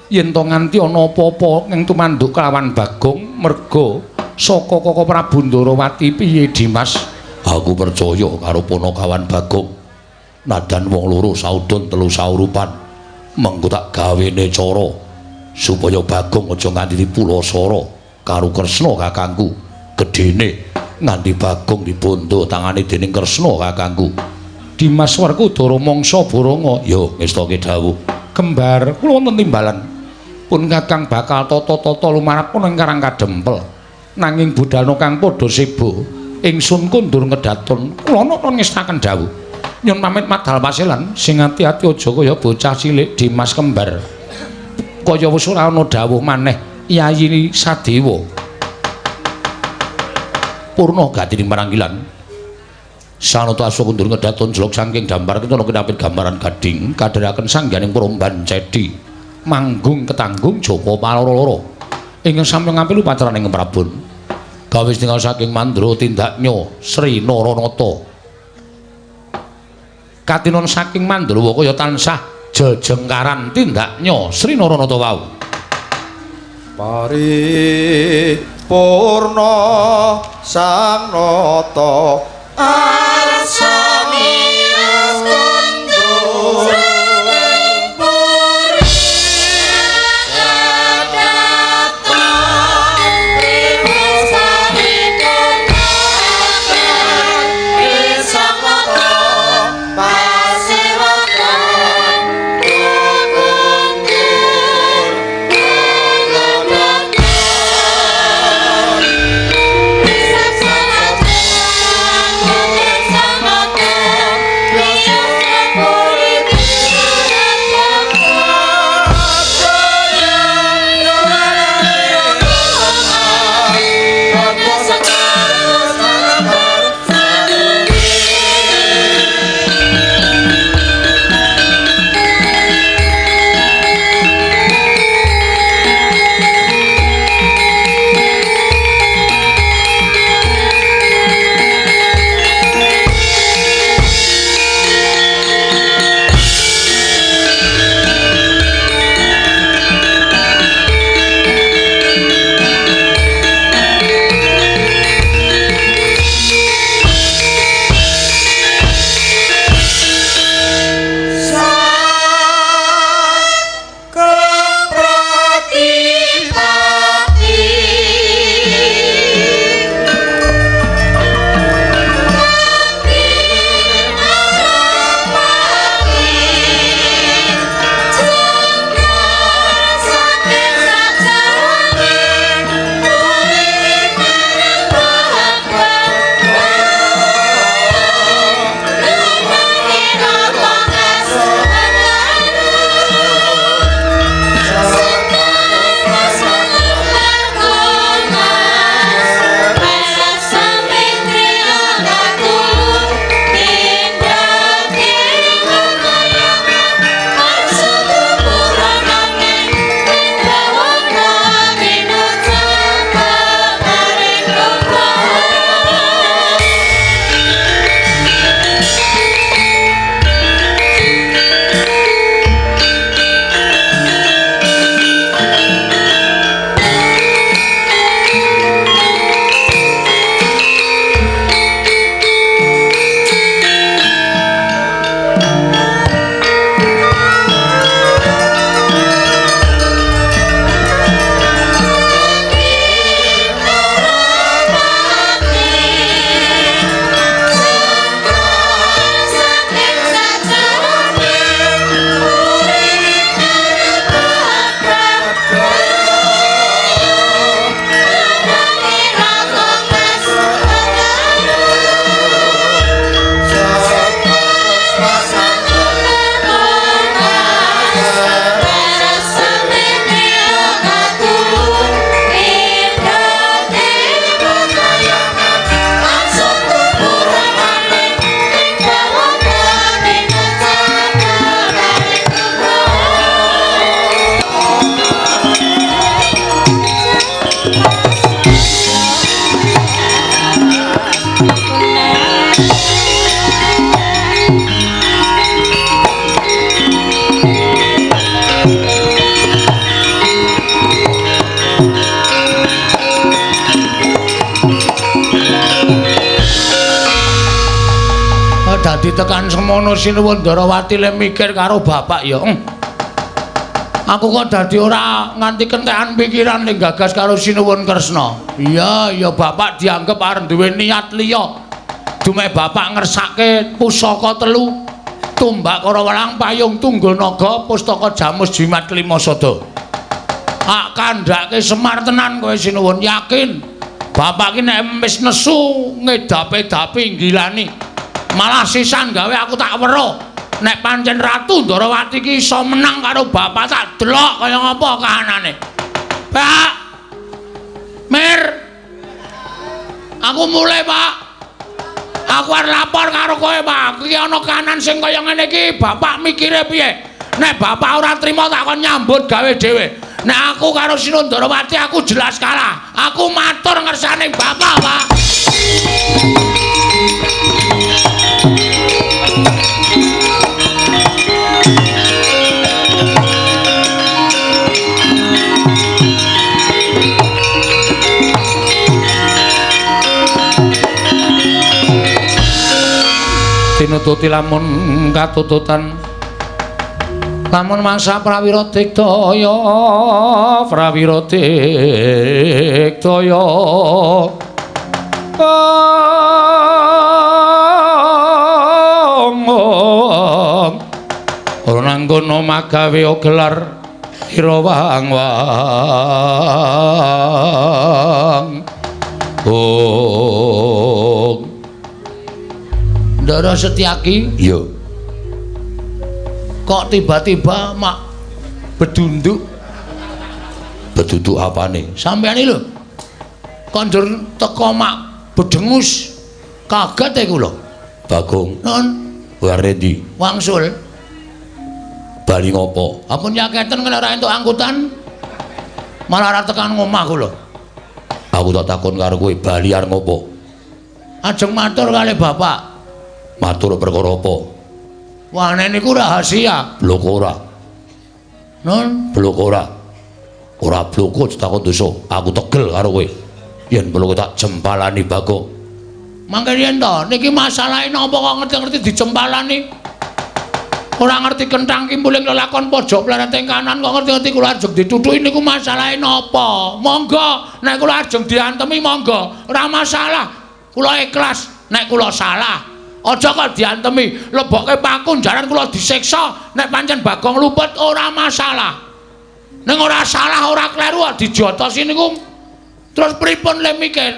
yen to nganti ana apa-apa ing tumanduk kelawan Bagong merga saka Koko Prabu Ndrawati piye Dimas aku percaya karo Panakawan Bagong nadan wong loro saudon telu saurupan mengko tak gawene cara supaya Bagong aja nganti pulasara karo Kresna kakangku gedene nganti Bagong dibondo tangane dening Kresna kakangku Dimas Werkudara mangsa Baranga yo ngestake dawuh kembar kula wonten timbalan pun Kakang bakal tata-tata lumarap ing Karang Kadempel nanging budalna kang padha sebo ingsun kundur ngedaton kula nata ngestaken dawuh nyun pamit madhal pasilan sing ati-ati aja kaya bocah cilik Dimas kembar kaya wis ora ana dawuh maneh Yayi Sadewa Purna Gatini Maranggilan sanata asa kundur ngedaton jelok saking dambar kita kinapit gambaran gading kadharaken sangganing Promban Cedi manggung ketanggung Japa Paloro ingkang sami ngampil upacaraning Prabun gawis tinggal saking Mandra Tindaknya Sri Naranata katinon saking Mandrawa kaya tansah jejengkaran tindaknya Sri Naranata wau. Paripurna sang nata arsami astandur dadi tekan semono Sinuwun Ndarawati le mikir karo bapak ya. Aku kok dadi ora nganti kentekan pikiran ning gagas karo Sinuwun Kresna. Iya, ya bapak dianggep arep duwe niat liya. Dume bapak ngersake pusaka 3, Tumbak Kara Welang Payung Tunggul Naga Pustaka Jamus Jimat Klima Sada. Ak kandhake Semar tenan kowe Sinuwun, yakin bapak ki nek wis nesu ngedape-dapi nggilani. Malah sisan gawe aku tak weruh nek pancen Ratu Ndarawati ki iso menang karo bapak tak delok kaya ngapa kahanane. Pak Mir, aku mulai Pak. Aku arep lapor karo kowe Pak. Iki ana kahanan sing kaya ngene iki, bapak mikire piye? Nek bapak ora trima tak kon nyambut gawe dhewe. Nek aku karo Sinuwun Ndarawati aku jelas kalah. Aku matur ngersane bapak Pak. nututi lamun katututan lamun mangsa prawira digdaya ora nanggono magawe gelar ira wang Ndara Setyaki iya kok tiba-tiba mak bedunduk apane sampeyan iki lho kondur teko mak bedengus kaget e kula Bagong non Warendi wangsul bali ngopo ampun nyaketen kena ora entuk angkutan malah ora tekan ngomah kula aku tak takon karo kowe bali arep ngopo ajeng matur kali bapak matur perkara apa wane niku rahasia blok ora non blok ora bloko takon dosa aku tegel karo kowe yen perlu tak jempalani Bagong mangke yen to niki masalahe napa kok ngerti-ngerti dijempalani ora ngerti kenthang kimpuling lelakon pojok pleret ing kanan kok ngerti-ngerti kula ajeng ditutuki niku masalahe napa monggo nek kula ajeng diantemi monggo ora masalah kula ikhlas nek kula salah aja kok diantemi lebokke paku jaran kula disiksa nek pancen Bagong luput ora masalah ning ora salah ora kleru dijotosi niku terus pripun le mikir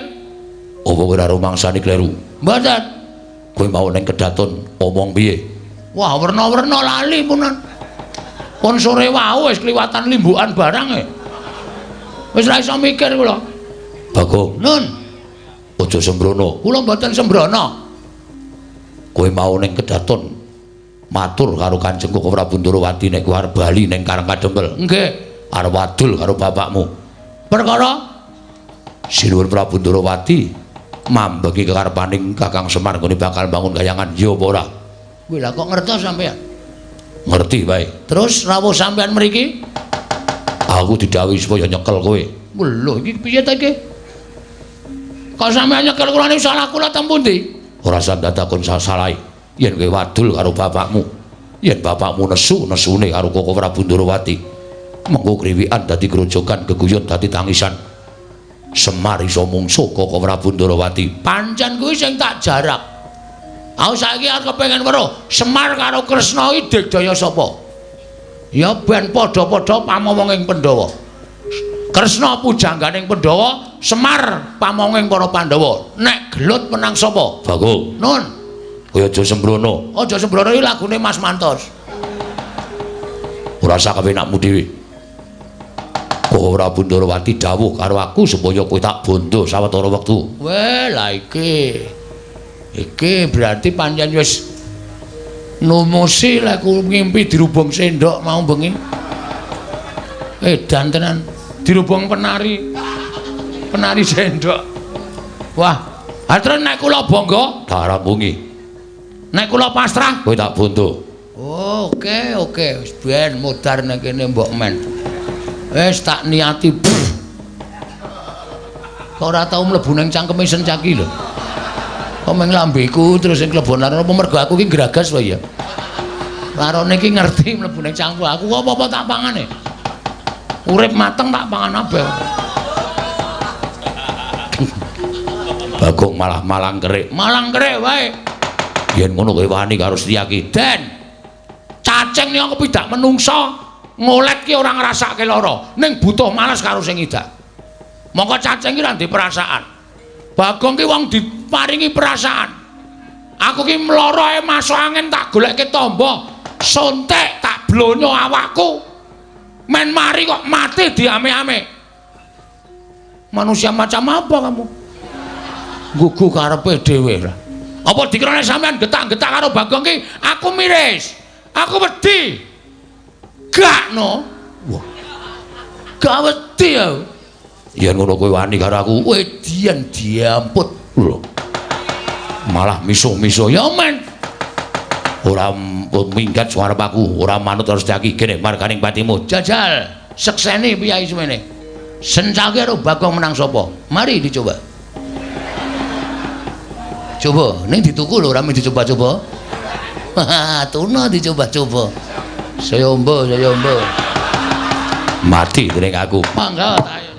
apa kowe ora rumangsani kleru mboten kowe mau ning kedaton omong piye wah werna-werna lali punan pun sore wau wis kliwatan limbukan barang e wis ra iso mikir kula Bagong nun aja sembrono kula mboten sembrono kowe mau ning kedaton matur karo Kanjeng Koko Prabu Ndorowati nek kowe arep bali ning Karang Kadempel nggih arep wadul karo bapakmu perkara Sinuwun Prabu Ndorowati mambeki kekarepaning Kakang Semar nggone bakal bangun kayangan ya apa ora kowe lha kok ngertos sampean ngerti bae terus rawuh sampean mriki aku didhawuhi supaya nyekel kowe lho iki piye ta iki kok sampean nyekel kula niku salah kula teng pundi ora sampeyan takon salahe yen kowe wadul karo bapakmu yen bapakmu nesune karo Koko Prabu Ndorowati mengko kriwikan dadi grojogan geguyon dadi tangisan Semar iso mungsuh Koko Prabu Ndorowati pancen kuwi sing tak jarak aku saiki arep kepengin weruh Semar karo Kresna iki digdaya sapa ya ben padha-padha pamomonging Pandhawa Kresna pujangganing Pandhawa Semar pamonging para Pandhawa nek gelut menang sapa Bagong nun kowe aja sembrono iki lagune Mas Mantos ora usah kepenakmu dhewe Koko Prabu Ndorowati dawuh karo aku supaya kowe tak bondo sawetara wektu weh lah iki berarti pancen wis numusi lek ngimpi dirubung sendok mau bengi edan tenan dirubung penari sendok wah terus nek kula bangga darang wengi nek kula pasrah kowe tak bondo oke wis ben mudar nek kene mbok men wis tak niati kok ora tau mlebu ning cangkeme Sencaki lho kok meng lambeku terus sing klebonan apa mergo aku ki gragas wae ya larone iki ngerti mlebu ning cangku aku kok apa-apa tak pangane urip mateng tak pangan abeh Bagong malah malang kerik wae yen ngono kowe wani karo Setyaki den cacing niku kepidak menungsa ngolet ki ora ngrasake lara ning butuh malas karo sing idak mongko cacing ki ra ndek perasaan Bagong ki wong diparingi perasaan aku ki mloro ae masuk angin tak goleke tamba sontek tak blonyo awakku men mari kok mati diame-ame manusia macam apa kamu gugu karepe dhewe lah apa dikirane sampean getak-getak karo Bagong ki aku miris aku wedi gak no wah gak wedi aku yen ngono kowe wani karo aku wedian diamput lho malah misuh-misuh ya men ora minggat suarep aku ora manut karo Setyaki kene marganing patimu jajal sekseni piyai semene Sencaki karo Bagong menang sapa mari dicoba ning dituku lho ora dicoba-coba Tuna dicoba-coba. Saya ombo. Mati dening aku. Mangga ayo.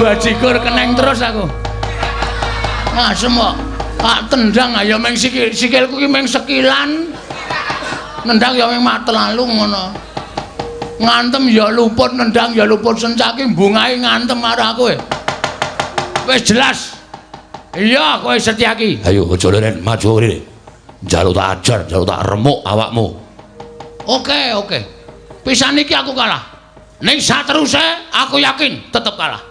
Bajigur keneng terus aku. Ngasem kok. Tak tendang ayo meng sikilku ki meng sekilan. Nendang ya meng matel lalu ngono. Ngantem ya luput, nendang ya luput, sencaki bungahe ngantem karo aku. Wis jelas. Iya, kowe Setyaki. Ayo aja leren maju rene. Njaluk tak ajar, njaluk tak remuk awakmu. Oke. Pisan iki aku kalah. Ning sateruse aku yakin tetep kalah.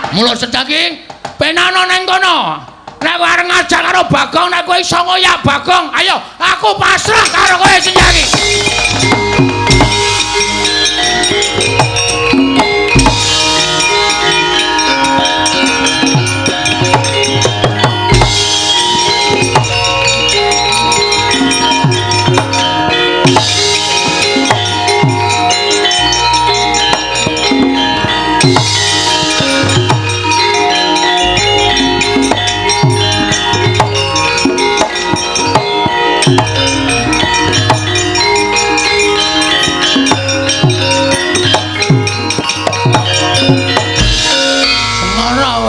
Mula Setyaki, penano ning kono. Nek kowe arep ngajar karo Bagong, nek kowe iso ngoyak Bagong, ayo aku pasrah karo kowe Setyaki.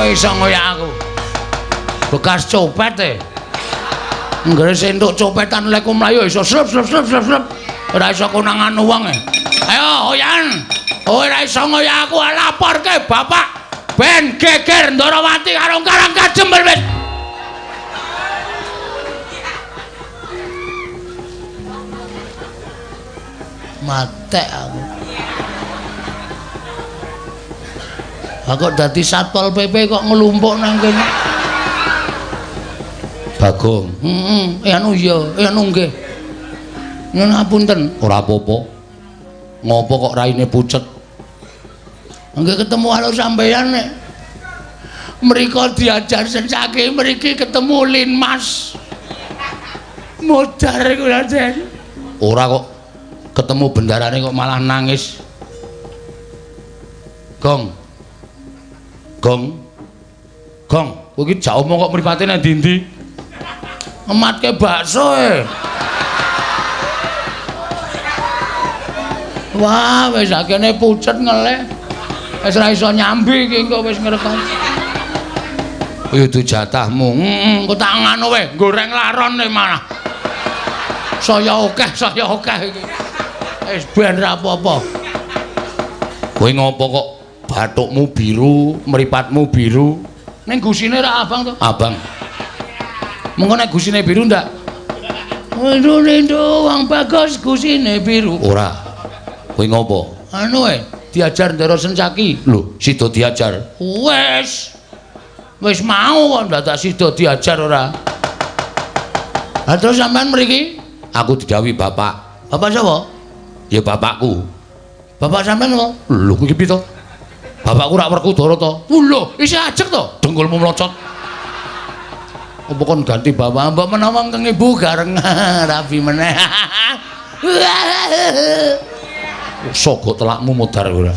Iso ngoyak aku. Bekas copet e. Nggere sentuk copetan leku mlayu iso slep. Ora iso konangan wong e. Ayo Hoyan. Ora iso ngoyak aku laporke bapak ben geger Ndarawati karo Karang Kajember wis. Matek aku. Kok dadi Satpol PP kok ngelumpuk nang kene. Bagong. Anu nggih. Nyuwun ngapunten. Ora apa-apa. Ngopo kok raine pucet? Nggih ketemu karo sampeyan nek. Mriko diajar Setyaki, mriki ketemu Linmas. Modar kuwi Raden. Ora kok ketemu bendarane kok malah nangis. Gong, kowe iki jak omong kok mripate nang ndi-ndi? Ematke bakso e. Wah, wis akene pucet ngelek. Wis ora iso nyambi iki engko wis ngrekam. Kuwi itu jatahmu. Engko tak ngono wae, goreng laron e malah. Saya akeh iki. Wis ben ra apa-apa. Kowe ngopo kok bathukmu biru, mripatmu biru? Ning gusine ra abang to? Abang. Mengko nek gusine biru ndak? Lho, wong bagus gusine biru. Ora. Kowe ngopo? Anu diajar Ndara Setyaki. Lho, sida diajar. Wis mau kok ndak tak sida diajar ora. Lah terus sampean mriki? Aku didhawuhi bapak. Bapak sapa? Ya bapakku. Bapak sampean apa? Lho kuwi piye to? Bapakku rak Werkudara to. Lho, isih ajeg to? Dengkulmu mlocot. Apa kon ganti bapak mbok menawa kang ibu gareng rabi meneh. Sogo telakmu mudhar ora.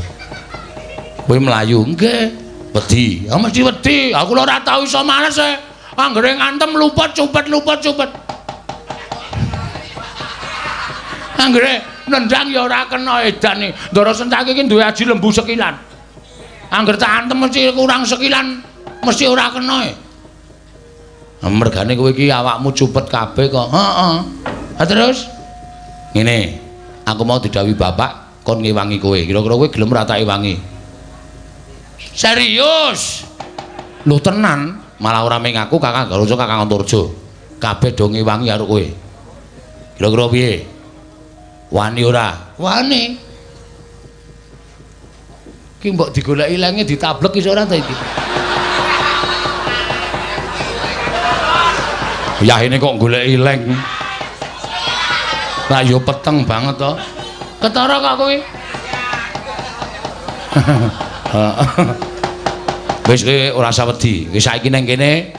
Kowe mlayu nggih. Wedi. Ya mesti wedi. Aku lho ora tau iso males e. Anggere ngantem luput cupet. Anggere nendang ya ora kena edane. Ndara Setyaki iki duwe aji lembu sekilan. Angger tak antem mesti kurang sekilan, mesti ora kena e. Mergane kowe iki awakmu cupet kabeh kok. Heeh. Lah terus ngene, aku mau didhawuhi bapak, kon ngewangi kowe. Kira-kira kowe gelem ora tak ewangi? Serius? Lho tenan, malah ora mung aku Kakang Garuja Kakang Antarja. Kabeh do ngewangi karo kowe. Kira-kira piye? Wani ora? Wani. Ki mbok digoleki lenge ditablek iso ora ta iki? Ya ini kok goleki leng. Lah yo peteng banget to. Ketara kok kowe. Wis ora usah wedi. Wis saiki nang kene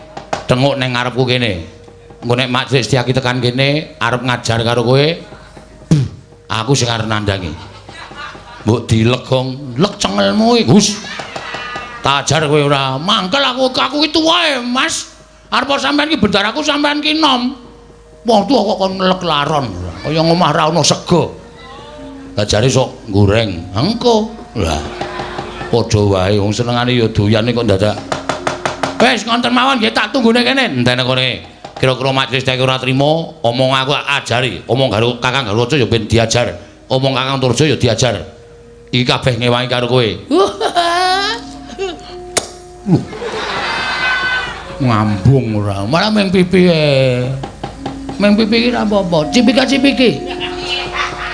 tenguk nang ngarepku kene. Engko nek Mak Cik Setyaki tekan kene arep ngajar karo kowe. Aku sing arep nandangi. Mbok dilegong, lek cengelmu iki, Gus. Tak ajar kowe ora. Mangkel aku iki tuwae, Mas. Arep sampean iki bendaraku sampean ki nom. Wong tuwa kok kon ngelek laron. Kaya ngomah ra ono sego. Lah jare sok goreng. Engko. Lah. Padha wae wong senengane ya doyane kok dadak. Wis ngonten mawon nggih tak tunggune kene. Entene kene. Kira-kira majelis iki ora trima, omong aku ajari. Omong karo Kakang Garuja ya ben diajar. Omong Kakang Antarja ya diajar. Iki kabeh ngewangi karo kowe. Ngambung ora. Malah meng pipi meng pipi iki ra apa-apa. Cipika-cipiki.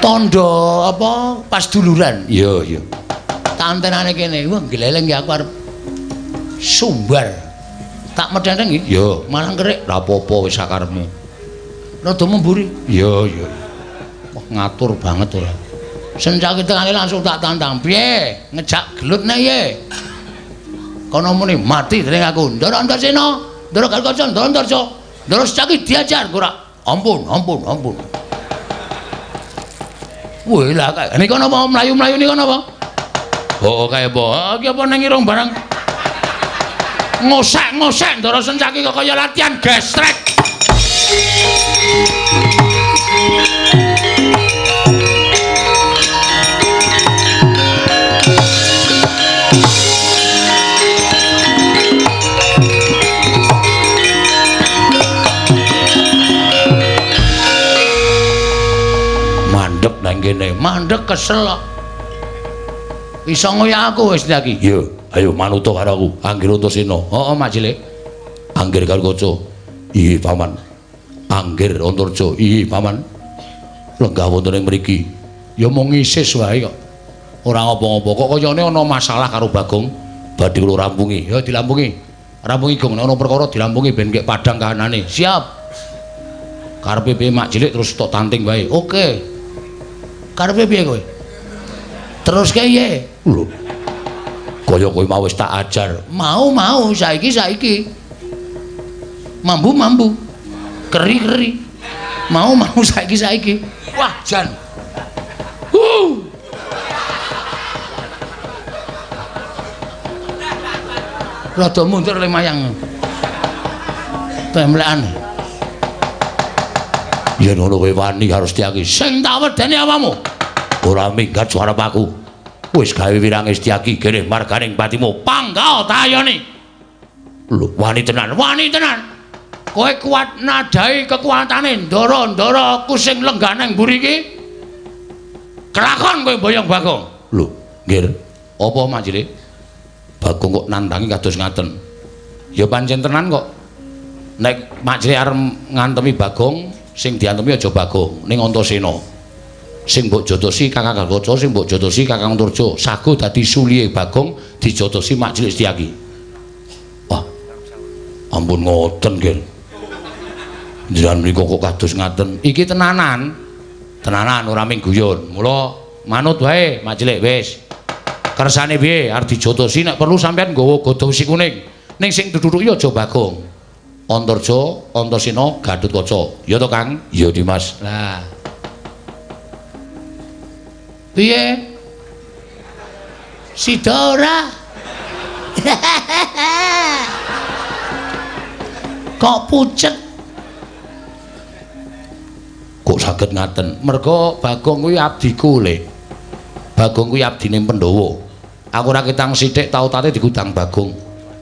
Tondo apa pas duluran. Iya, iya. Tantenane kene. Wah, gleleng ya aku arep sumbar. Tak medheng iki. Iya, malah kerik ra apa-apa wis sakarepmu. Rada memburi. Iya, iya. Wah, ngatur banget ora. Sencake tengane langsung tak tantang. Piye? Ngejak gelut nek ye. Kono muni mati dening aku. Ndara Antarsena, Ndara Garuja, Ndara Antarja. Ndara Setyaki diajar ora. Ampun, ampun, ampun. Woi lah kae. Nika napa mlayu-mlayu nika napa? Oh, kae apa? Iki apa nang irung barang? Ngosek-ngosek Ndara Setyaki kok kaya latihan gestrek. Mandek nang kene, mandek kesel kok. Iso ngoyak aku wis iki. Iya, ayo manuta karo aku. Anggir Antarsena. Heeh, Mak Cilik. Anggir Garuja. Iya, Paman. Anggir Antarja. Iya, Paman. Lenggah wonten ing mriki. Ya mung ngisis wae kok. Ora ngapa-ngapa. Kok kayane ana masalah karo Bagong. Badhe kula rampungi. Ya dilampungi. Rampungi Gong, nek ana perkara dilampungi ben kek padhang kahanane. Siap. Karepe piye Mak Cilik terus tok tanting wae. Oke. Karepe piye kowe? Terus kaya lho. Kaya kowe mau wis tak ajar. Mau saiki. Mambu. Keri. Mau saiki. Wah, jan. Rada mundur le mayang. Temlekan. Yen ngono kowe wani karo Setyaki, sing tak wedeni awamu. Ora minggat suara aku. Wis gawe wirange Setyaki kene marganing patimu panggao tayoni. Lho, wani tenan. Kowe kuat nadai kekuatane ndara-ndara ku sing lenggah nang mburi iki. Kelakon kowe boyong Bagong. Lho, nggih. Apa Mak Cilik? Bagong kok nandangi kados ngaten. Ya pancen tenan kok. Nek Mak Cilik arep ngantemi Bagong, sing diantemi aja Bagong, ning Antarsena. Sing mbok jotosi Kakang Garuja, sing mbok jotosi Kakang Antarja. Sago dadi sulihe Bagong dijotosi Mak Cilik Setyaki. Wah. Ampun ngoten, Nggih. Jenengan mriku kok kados ngaten. Iki tenanan. Tenanan ora ming guyon. Mula manut wae Mak Cilik wis. Kersane piye arep dijotosi nek perlu sampean nggawa godhong wesi kuning. Ning sing duduk ya aja Bagong. Antarja, Antarsena, Gatotkaca. Ya to, Kang? Ya, Dimas. Lah. Piye? Sida ora? Kok pucet? Kok saged ngaten? Merga Bagong kuwi abdiku, Le. Bagong kuwi abdine Pandhawa. Aku ora ketang sithik tau tate digudang Bagong.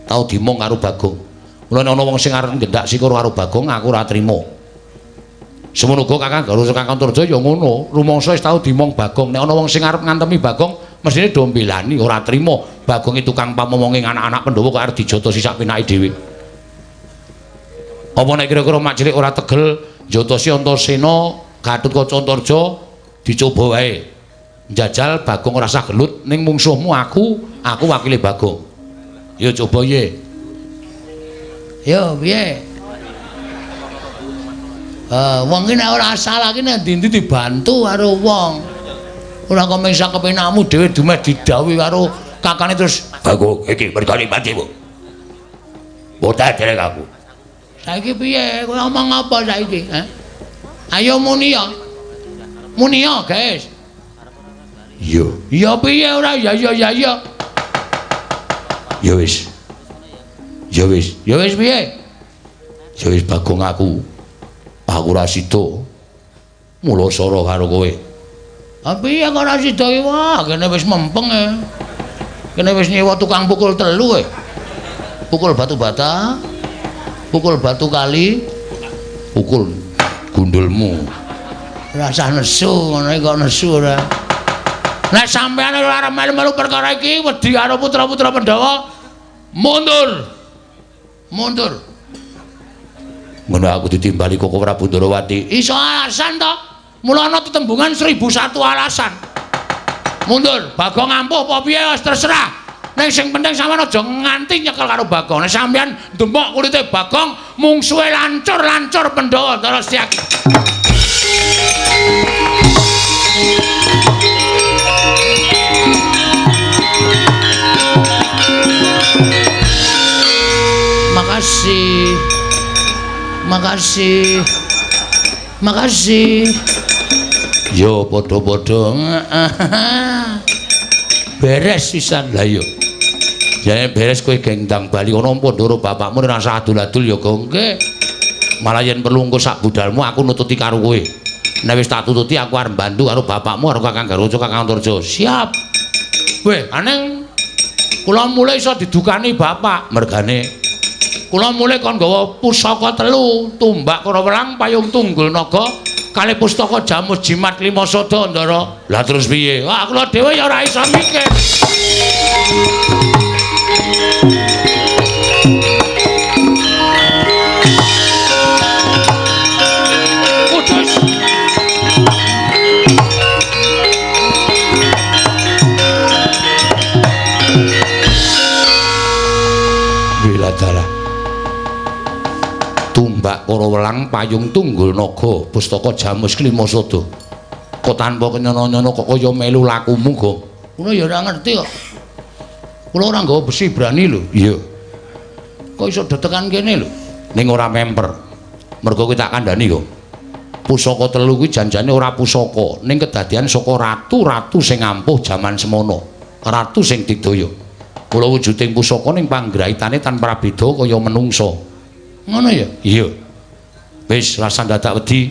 Tau dimong karo Bagong. Mula ana wong sing arep ngendak sikara karo Bagong aku ora trima. Semono uga Kakang Garusa Kakang Turja ya ngono. Rumangsa wis tau dimong Bagong. Nek ana wong sing arep ngantemi Bagong, mestine do mbelani ora trima. Bagong itu tukang pamomonging anak-anak Pandhawa kok arep dijotosi sak pinake dhewe. Apa nek kira-kira mak cilik ora tegel njotosi Antasena, Gatotkaca Antarja dicoba wae. Njajal Bagong ora usah gelut ning mungsuhmu aku wakile Bagong. Ya coba ye. Yo piye? Wong ki nek ora salah ki nek ndi-ndi dibantu karo wong. Ora kok mengsa kepenakmu dhewe dumeh didhawuhi karo kakane terus Bagong iki mergane patimu. Boten derek aku. Saiki piye? Kowe ngomong apa saiki? Ayo muni ya. Muni ya, guys. Yo. Ya piye ora ya ya ya ya. Ya wis. Ya wis. Ya wis piye? Ya wis Bagong aku. Aku ora sida. Mula sara karo kowe. Ah piye kok ora sida ki wah, kene wis mempeng e. Kene wis nyewa tukang pukul 3 e. Pukul batu bata, pukul batu kali, Pukul gundulmu. rasa nesu ngono iki kok nesu ora. Nek sampeyan ora arep melu-melu perkara iki wedi karo putra-putra Pandhawa, mundur. Mundur. Ngono aku ditimbali Koko Prabu Ndarawati. Iso alasan to? Mula ana tetembungan 1001 alasan. Mundur, Bagong ampuh apa piye wis terserah. Ning sing penting sampeyan aja nganti nyekel karo Bagong. Nek sampeyan ndemok kulite Bagong, mungsuhe lancur-lancur Pandhawa terus siap. Makasih. Makasih. Makasih. Yo padha-padha. Beres sisan Lah yo. Jane beres kowe gendang bali ana pondoro bapakmu ora usah adul-adul ya, Gong. nggih. Malah yen perlu engko sak budalmu aku nututi karo kowe. Nek wis tak tututi aku arep bantu karo bapakmu karo Kakang Garusa Kakang Turja. Siap. Weh, aneng kula mulai iso didukani bapak. Mergane Kula mulai kon nggawa pusaka 3, tumbak karo welang payung tunggul naga kali pustaka jamus jimat 5 sada ndara. lah terus piye? Wah, kula dhewe ya ora iso mikir. Putus. Wiladara. Tumbak karo welang payung tunggul naga pustaka jamus 5 sada. Kok tanpa kenyono-nyono kok kaya melu lakumu, Gong. Kula ya ora ngerti kok. Kula ora nggawa besi brani lho. Iya. Kok iso detekan kene lho. Ning ora memper. Mergo kowe tak kandhani kok. Pusaka 3 kuwi janjane ora pusaka, ning kedadian saka ratu-ratu sing ampuh jaman semono. Ratu sing digdaya. Mula wujuding pusaka ning panggraitane tanpa beda kaya menungsa. Ngono ya? Iya. Wis rasa dadak wedi.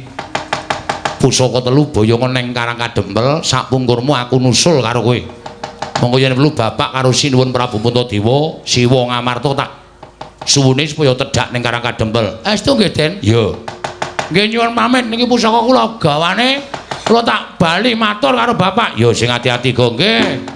Pusaka 3 boyongan ning Karang Kadempel, sak pungkurmu aku nusul karo kowe. Monggo yen perlu bapak karo Sinuwun Prabu Puntadewa, Siwa Ngamarta tak suwune supaya tedhak ning Karang Kadempel. Estu nggih, Den? Iya. Nggih nyuwun pamit niki pusaka kula gawane kula tak bali matur karo bapak. Ya sing ati-ati go nggih.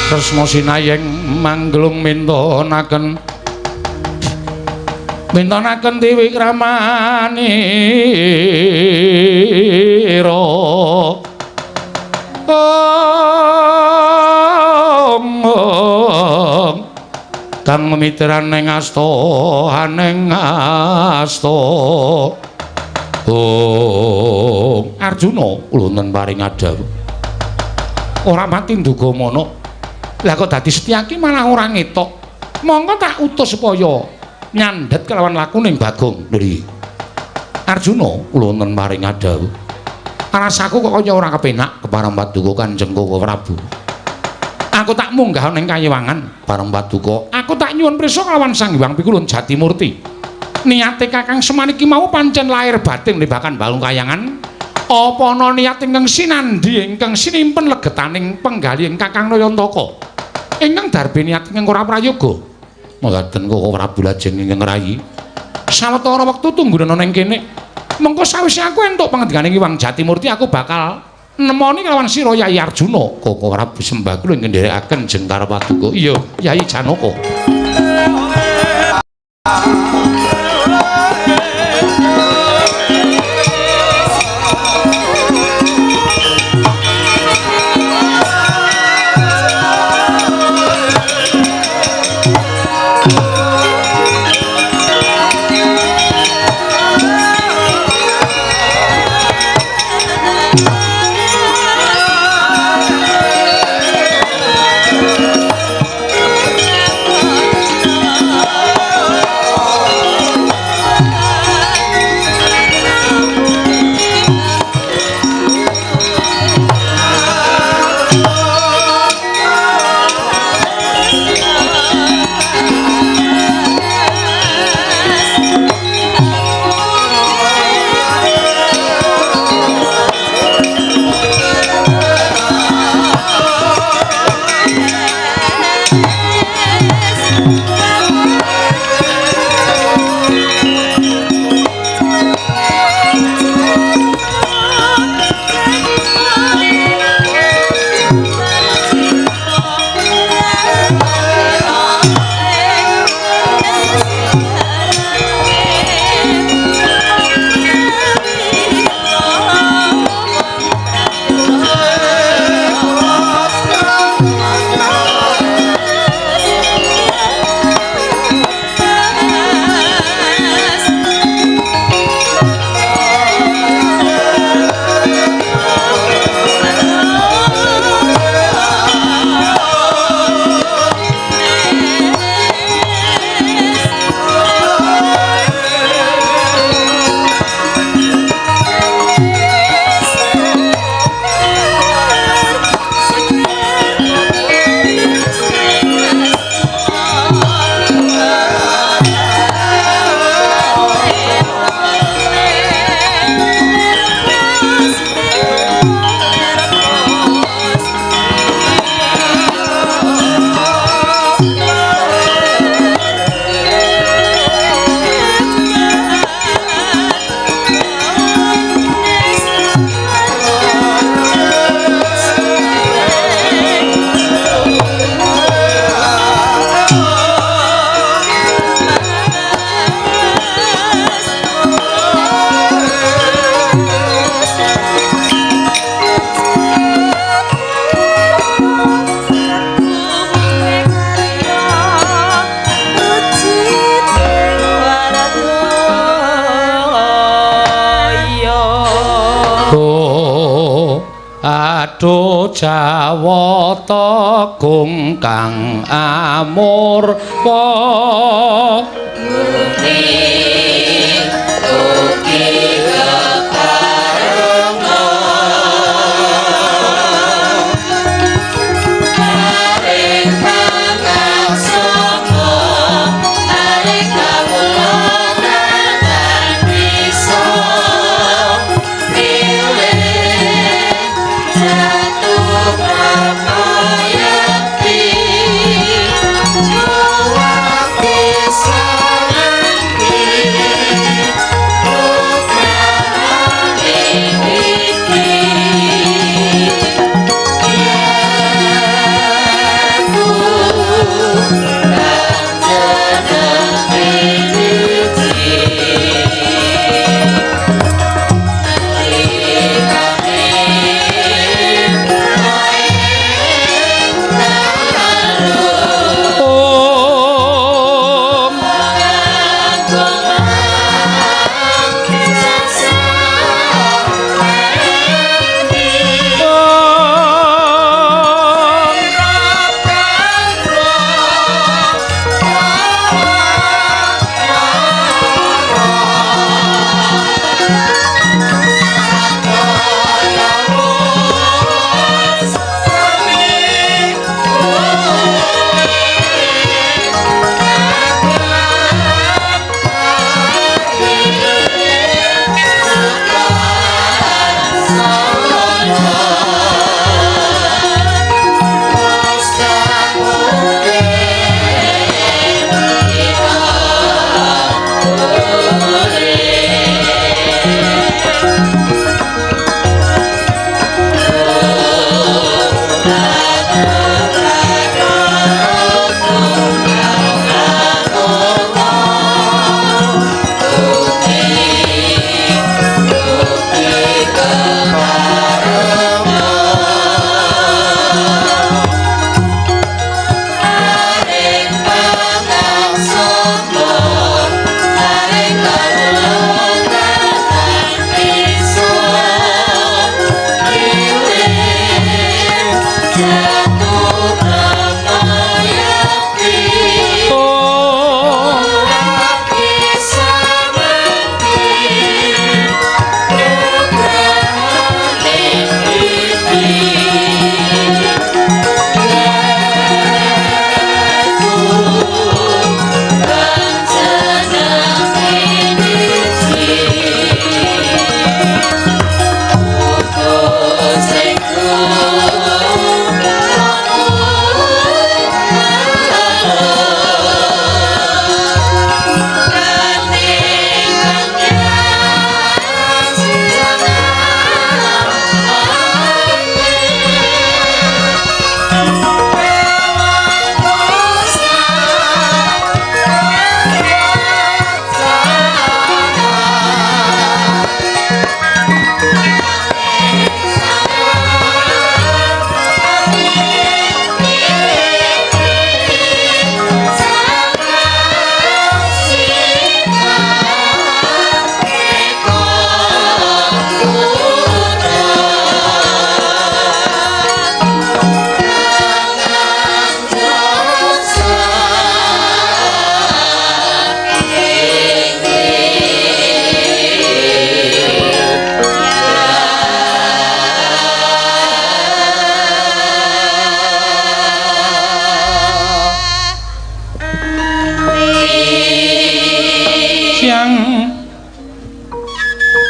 Tresna sinayeng manglung mintonaken Mintonaken Dewi Kramanira kang memikiran ning asta aning asta Arjuna kula nun paring adhawu ora mati nduga mono lah kok dadi Setyaki malah ora ngetok monggo tak utus supaya nyandhet kelawan lakuning Bagong Nuri Arjuna kula nun paring adhawu rasaku kok kaya ora kepenak kepareng paduka Kanjeng Koko Prabu aku tak munggah ning Kayiwangan pareng paduka aku tak nyuwun prisa kelawan Sang Hyang Pikulun Jatimurti niate Kakang Semar iki mau pancen lahir batin nebakan balung kayangan apa ana niat ingkang sinandhi ingkang sinimpen legetaning penggalih Kakang Nayantaka ingkang darbe niat ingkang ora prayoga mboten Koko Prabu lajeng ingkang rayi sawetara wektu tunggunen ning kene mengko sawise aku entuk pangandikaning Hyang Jatimurti aku bakal nemoni kelawan sira Yai Arjuna Koko Prabu sembah kula ingkang nderekaken Jengkar Paduka iya Yai Janaka Aduh Jawata gung kang amurpa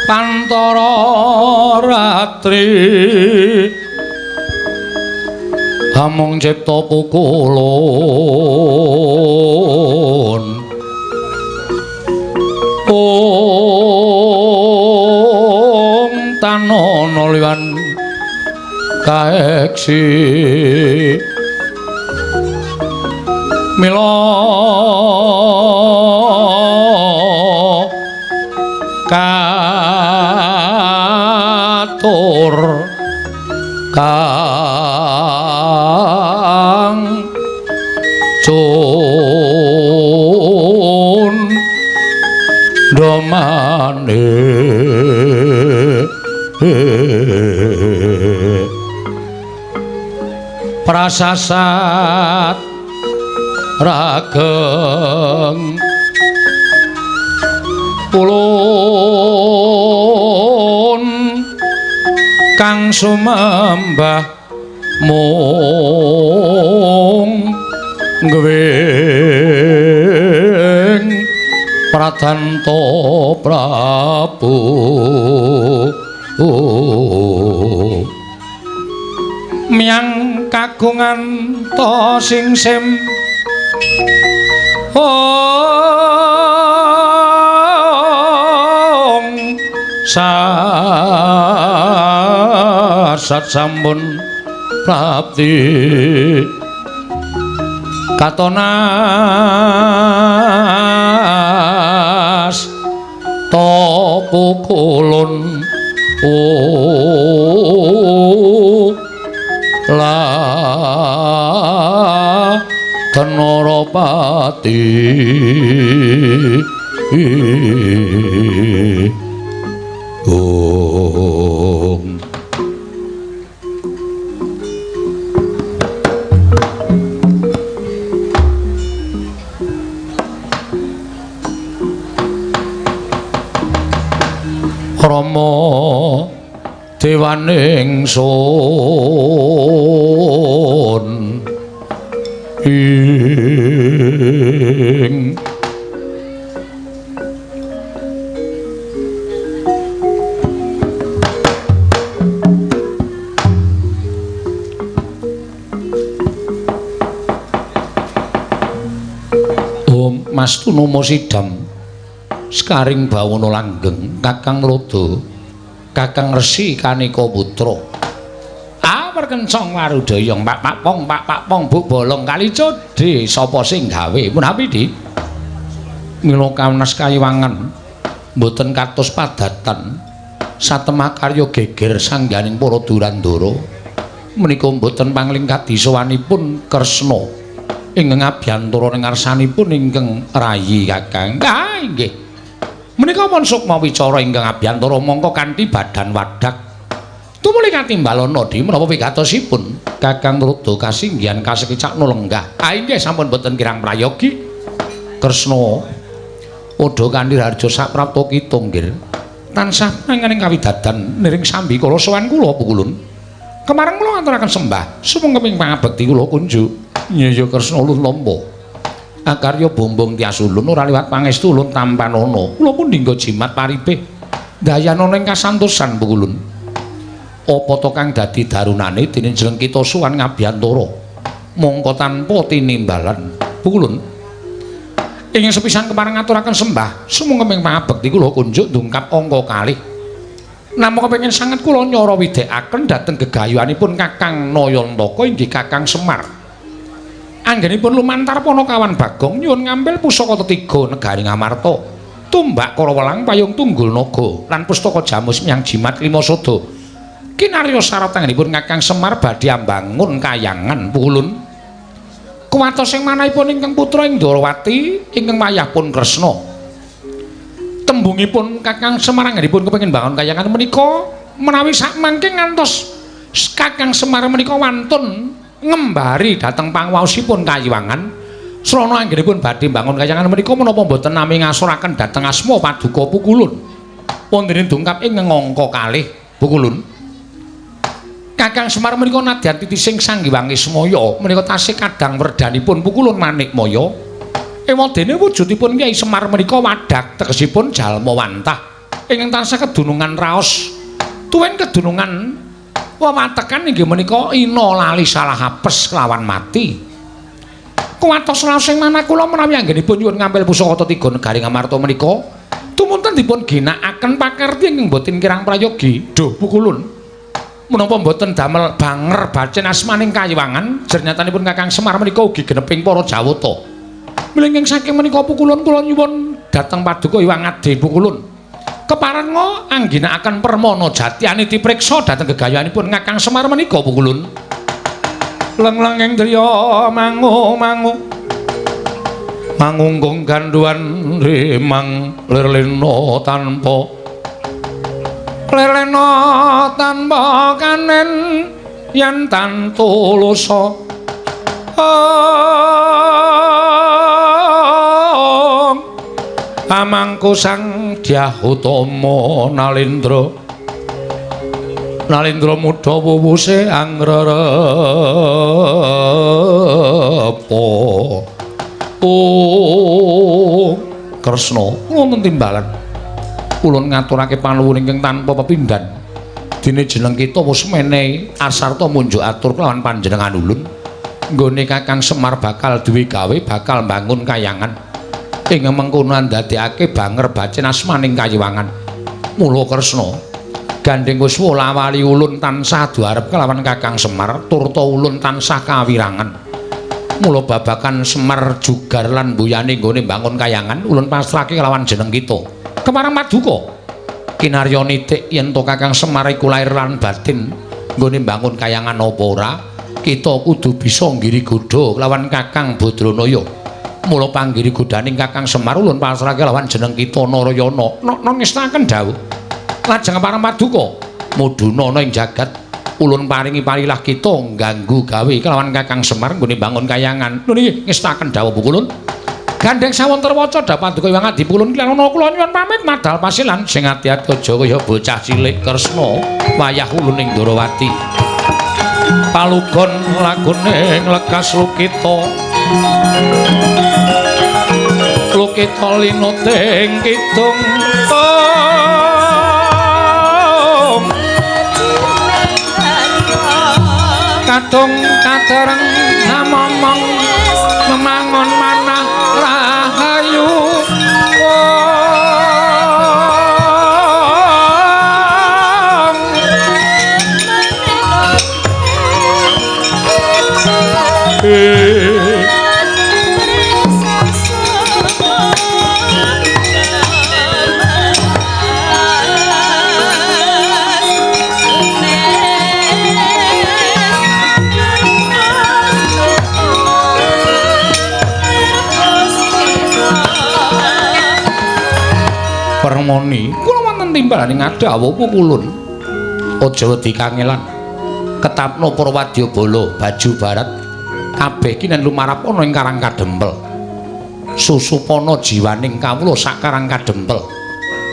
Pantara ratri hamung cipta pukulun om tanono liwan kaeksi mila katur kang cun domane prasasat rageng ulun kang sumembah mung gwing pradanta Prabu miang kagungan to singsim sat sampun prapti katonas to pukulun la Tenorapati Om Rama dewaning sun ing Mastu Nomo Sidam Skaring Bawana Langgeng Kakang Lodo Kakang Resi Kanika Putra kencang warudaya pak pong bu bolong kali codhe sapa sing gawe menawi di mila kawenas kayiwangan mboten katos padatan satemah karya geger sangganing para durandara menika mboten panglingkat disowanipun Kresna ingkang abiyantara ning ngarsanipun ingkang rayi Kakang. Ah inggih. Menika pun sukma wicara ingkang abiyantara mongko kanthi badan wadak. Tumuli katimbalana di menapa wigatosipun Kakang Rada kasinggihan kasekicak lenggah. Ah inggih sampun boten kirang prayogi. Kresna padha kanthi harja saprapta kita nggih. Tansah nanging kawidadan niring sambi kala sowan kula pukulun. Kemareng kula ngaturaken sembah sumangga ping pangabekti kula kunjuk. Nyaya Kresna ulun nampa. Akarya bombong tias ulun ora liwat pangestu ulun tampanana. Kula pun dinggo jimat paribeh dayana ing kasantosan pukulun. Apa to kang dadi darunane dene jeneng kita suwan ngabiyantara mongko tanpa tinimbalan pukulun. Ingin sepisan kemareng ngaturaken sembah sumangga ping pangabekti kula kunjuk ndungkap angka kalih. Namung kepengin sanget kula nyara widhekaken dhateng gegayuhanipun Kakang Nayantaka inggih Kakang Semar. Anggenipun lumantar Panakawan Bagong nyuwun ngambil pusaka tetiga negaring Amarta, tumbak Karawelang payung tunggul naga lan pustaka jamus miyang jimat lima sada. Kinarya sarat anggenipun Kakang Semar badhe ambangun kayangan pukulun. Kuwatos sing manahipun ingkang putra Indrawati ingkang wayahipun Kresna. Tembungipun Kakang Semar anggenipun kepengin bangun kayangan menika menawi sakmangke ngantos Kakang Semar menika wantun ngembari dhateng pangwaosipun kayiwangan srana anggenipun badhe bangun kayangan menika menapa mboten nami ngasuraken dhateng asma paduka pukulun wonten dungkap ing angka kalih pukulun. Kakang Semar menika nadyan titising sanggiwangi semaya menika tasih kadang werdanipun pukulun Manikmaya ewadene wujudipun Kyai Semar menika wadak tegesipun jalma wantah ingkang tansah kedunungan raos tuwin kedunungan wawatekan inggih menika ina lali salah apes kelawan mati. Kuwatos raos ing manah kula menawi anggenipun nyuwun ngambil pusaka tiga negaring Amarta menika tumunten dipun ginakaken pakarti ingkang boten kirang prayogi. Duh pukulun menapa mboten damel banger bacen asmaning kayiwangan jernyatanipun Kakang Semar menika ugi geneping para Jawata. Mlingking saking menika pukulun kula nyuwun dhateng paduka Hyang Adi pukulun. Keparenga angginakaken permana jati aniti priksa dhateng gegayuhanipun Kakang Semar menika pukulun. Leng-leng ing driya mangu-mangu mangunggung ganduan remang lirlena tanpa kanen yen tan tulusa amangku sang Dyah Utama Nalendra muda wuwuse angrerepa Kresna wonten timbalan ulun ngaturake panuwun ingkang tanpa pepindhan dene jeneng kita wis menehi asarta munjuk atur kelawan panjenengan ulun nggone Kakang Semar bakal duwe gawe bakal mbangun kayangan ing mengkono ndadekake banger bacen asmaning kayiwangan. Mula Kresna gandeng wis wala-wali ulun tansah duarep kelawan Kakang Semar turta ulun tansah kawirangan. Mula babakan Semar jugar lan mbuyane nggone mbangun kayangan ulun pasrahke kelawan jeneng kita. Kemareng paduka kinarya nitik yen to Kakang Semar iku lair lan batin nggone mbangun kayangan apa ora kita kudu bisa nggiri-godha kelawan Kakang Badranaya. Mula panggiri godaning Kakang Semar ulun pasrahke lawan jeneng kita Narayana ngestaken dawuh lajeng parang paduka muduna ana ing jagat ulun paringi parilah kita ngganggu gawe kelawan Kakang Semar nggone bangun kayangan niki ngestaken dawuh pukulun gandeng sawonten waca dha paduka Hyang Adi pukulun kelana kula nyuwun pamit madal pasilan sing ati-ati aja kaya bocah cilik Kresna wayah ulun ing Ndrawati palugon lagune nglekas lukita lukita linodeng kidung kadung kadereng namomong memangon manah rahayu Permoni, kula wonten timbalaning adawa pukulun. Aja wedi kangelan. Ketapno para wadyabala baju barat kabeh kinen lumarap ana ing Karang Kadempel. Susupana jiwaning kawula sak Karang Kadempel.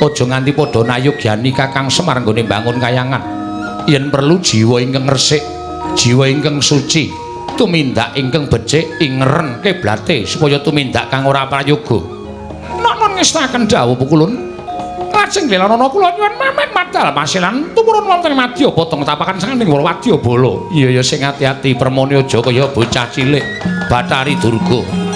Aja nganti padha nayogyani Kakang Semar nggone mbangun kayangan. Yen perlu jiwa ingkang resik, jiwa ingkang suci, tumindak ingkang becik ingeren kiblate supaya tumindak kang ora prayoga. Nek ngestaken dawuh pukulun lajeng Delanana kula nyuwun mamet madal masilan tumurun wonten madya potong tapakan saking para wadyabala. Iya ya sing ati-ati Permoni aja kaya bocah cilik Bathari Durga.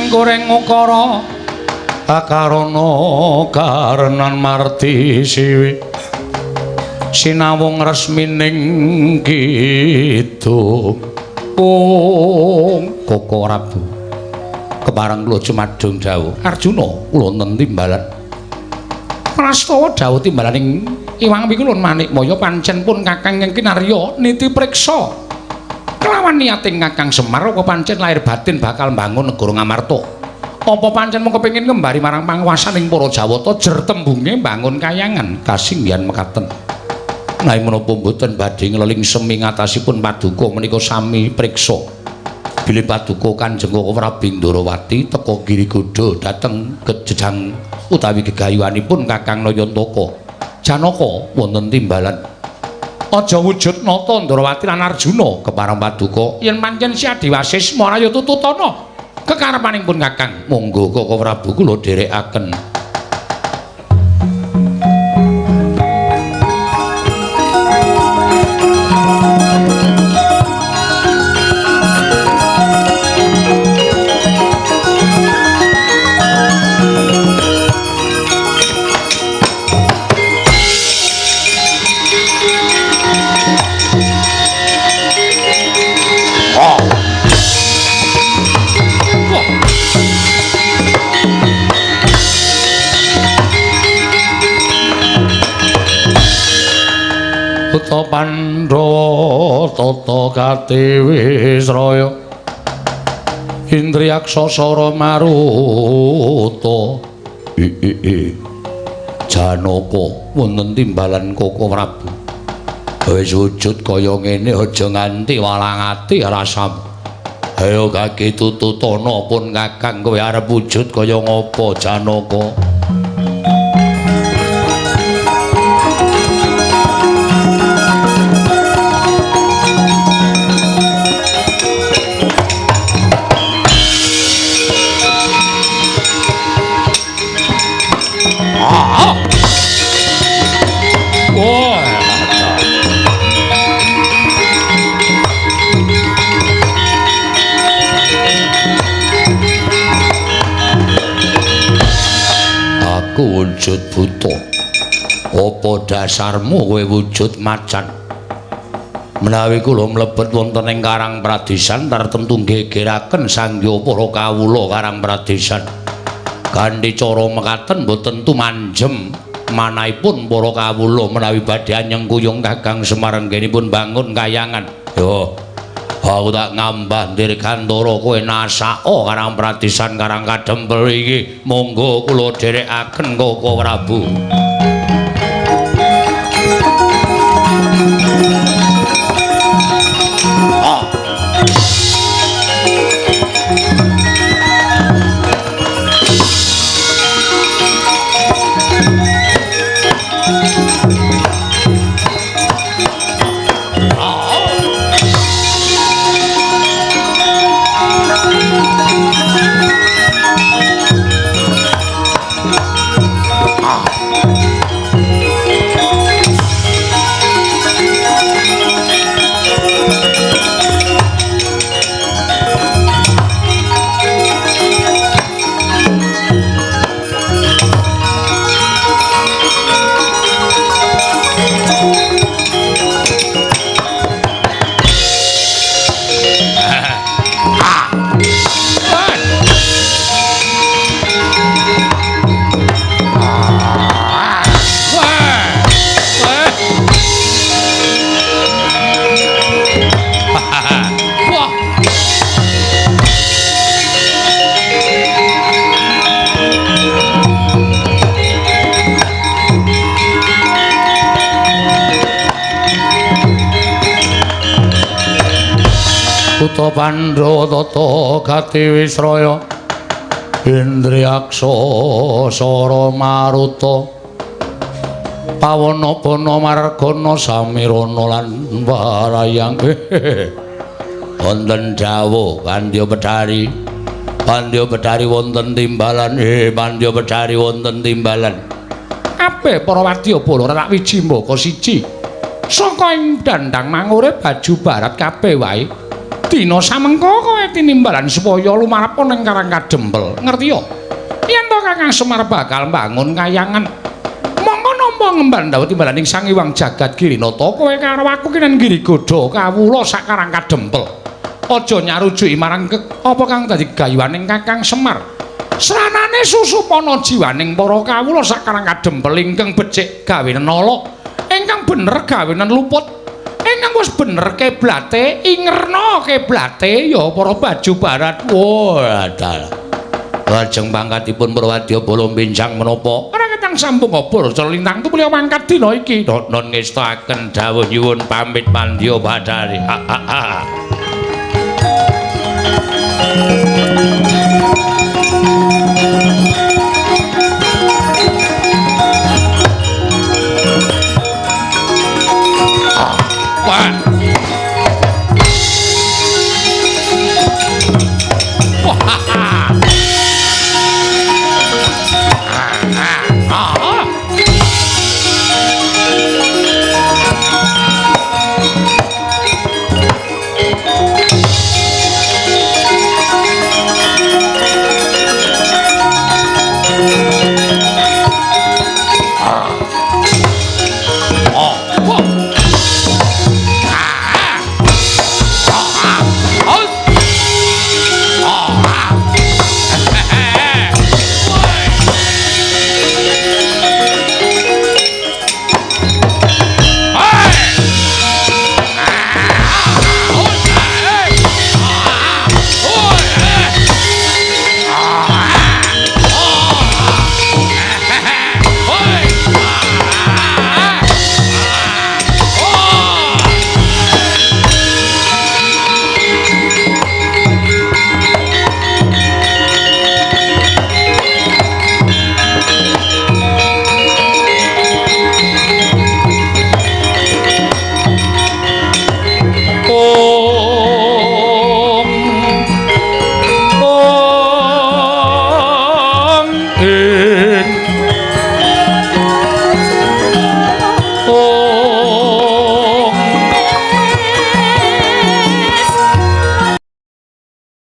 Goreng ukara akarana karenan marti siwi sinawung resmining kidung Koko Prabu kepareng kula jumadung dawuh Arjuna kula wonten timbalan prastawa dawuh timbalaning Iwang Wikulun Manikmaya pancen pun Kakang ing kinarya niti priksa kelawan niating Kakang Semar apa pancen lahir batin bakal mbangun negara Ngamarta apa pancen mung kepengin ngembari marang panguwasaning para Jawata jer tembunge mbangun kayangan kasinggihan mekaten nanging menapa mboten badhe ngleling semi ngatasipun paduka menika sami priksa bilih paduka Kanjeng Prabu Ndrawati teka Girigoda dhateng kejejang utawi gegayuhanipun Kakang Nayantaka Janaka wonten timbalan aja wujud nata Ndrawati lan Arjuna kepareng paduka yen pancen Si Adiwasis maraya tututana kekarepanipun Kakang monggo Koko Prabu kula dherekaken Uta Pandhawa tata Katiwisraya Indriyaksasara Maruta Janaka wonten timbalan Koko Prabu wis wujud kaya ngene aja nganti walang ati rasam ayo kaki tututana pun Kakang kowe arep wujud kaya ngapa Janaka wujud buta apa dasarmu kowe wujud macan menawi kula mlebet wonten ing Karang Pradesan tartemtu gegeraken sangya para kawula Karang Pradesan kanthi cara mekaten boten tumanjem manahipun para kawula menawi badhe nyengkuyung Kakang Semar anggenipun bangun kayangan. Yo aku tak ngambah Dirgantara kowe nasaka Karang Pradesan Karang Kadempel iki monggo kula dherekaken Koko Prabu. Kuto Pandhawa tata gati Wisraya Indriyaksa Sara Maruta Pawana-pana Margana Samirana lan Warayang wonten dawuh Pandya Bedhari wonten timbalan Pandya Bedhari wonten timbalan kabeh para wadyabala rak wiji mbaka siji saka ing dandang mangurip baju barat kabeh wae dina samengko kowe tinimbalan supaya lumarep ning Karang Kadempel ngerti yo yen to Kakang Semar bakal mbangun kayangan mongko nampa ngemban dawuh timbalan ing Sang Hyang Jagat Girinata kowe karo aku kenen Girigoda kawula sak Karang Kadempel aja nyarujuki marang apa kang dadi gayuwaning Kakang Semar sranane susupana jiwaning para kawula sak Karang Kadempel ingkang becik gawenen ala ingkang bener gawenen luput ingkang wis bener kiblate ingerna kiblate ya para baju barat. Wadah. Lajeng pangkatipun para wadyabala benjang menapa? Ora ketang sambung apa celintang tu beliau mangkat dina iki. Non ngestaken dawuh nyuwun pamit Pandya Bedhari.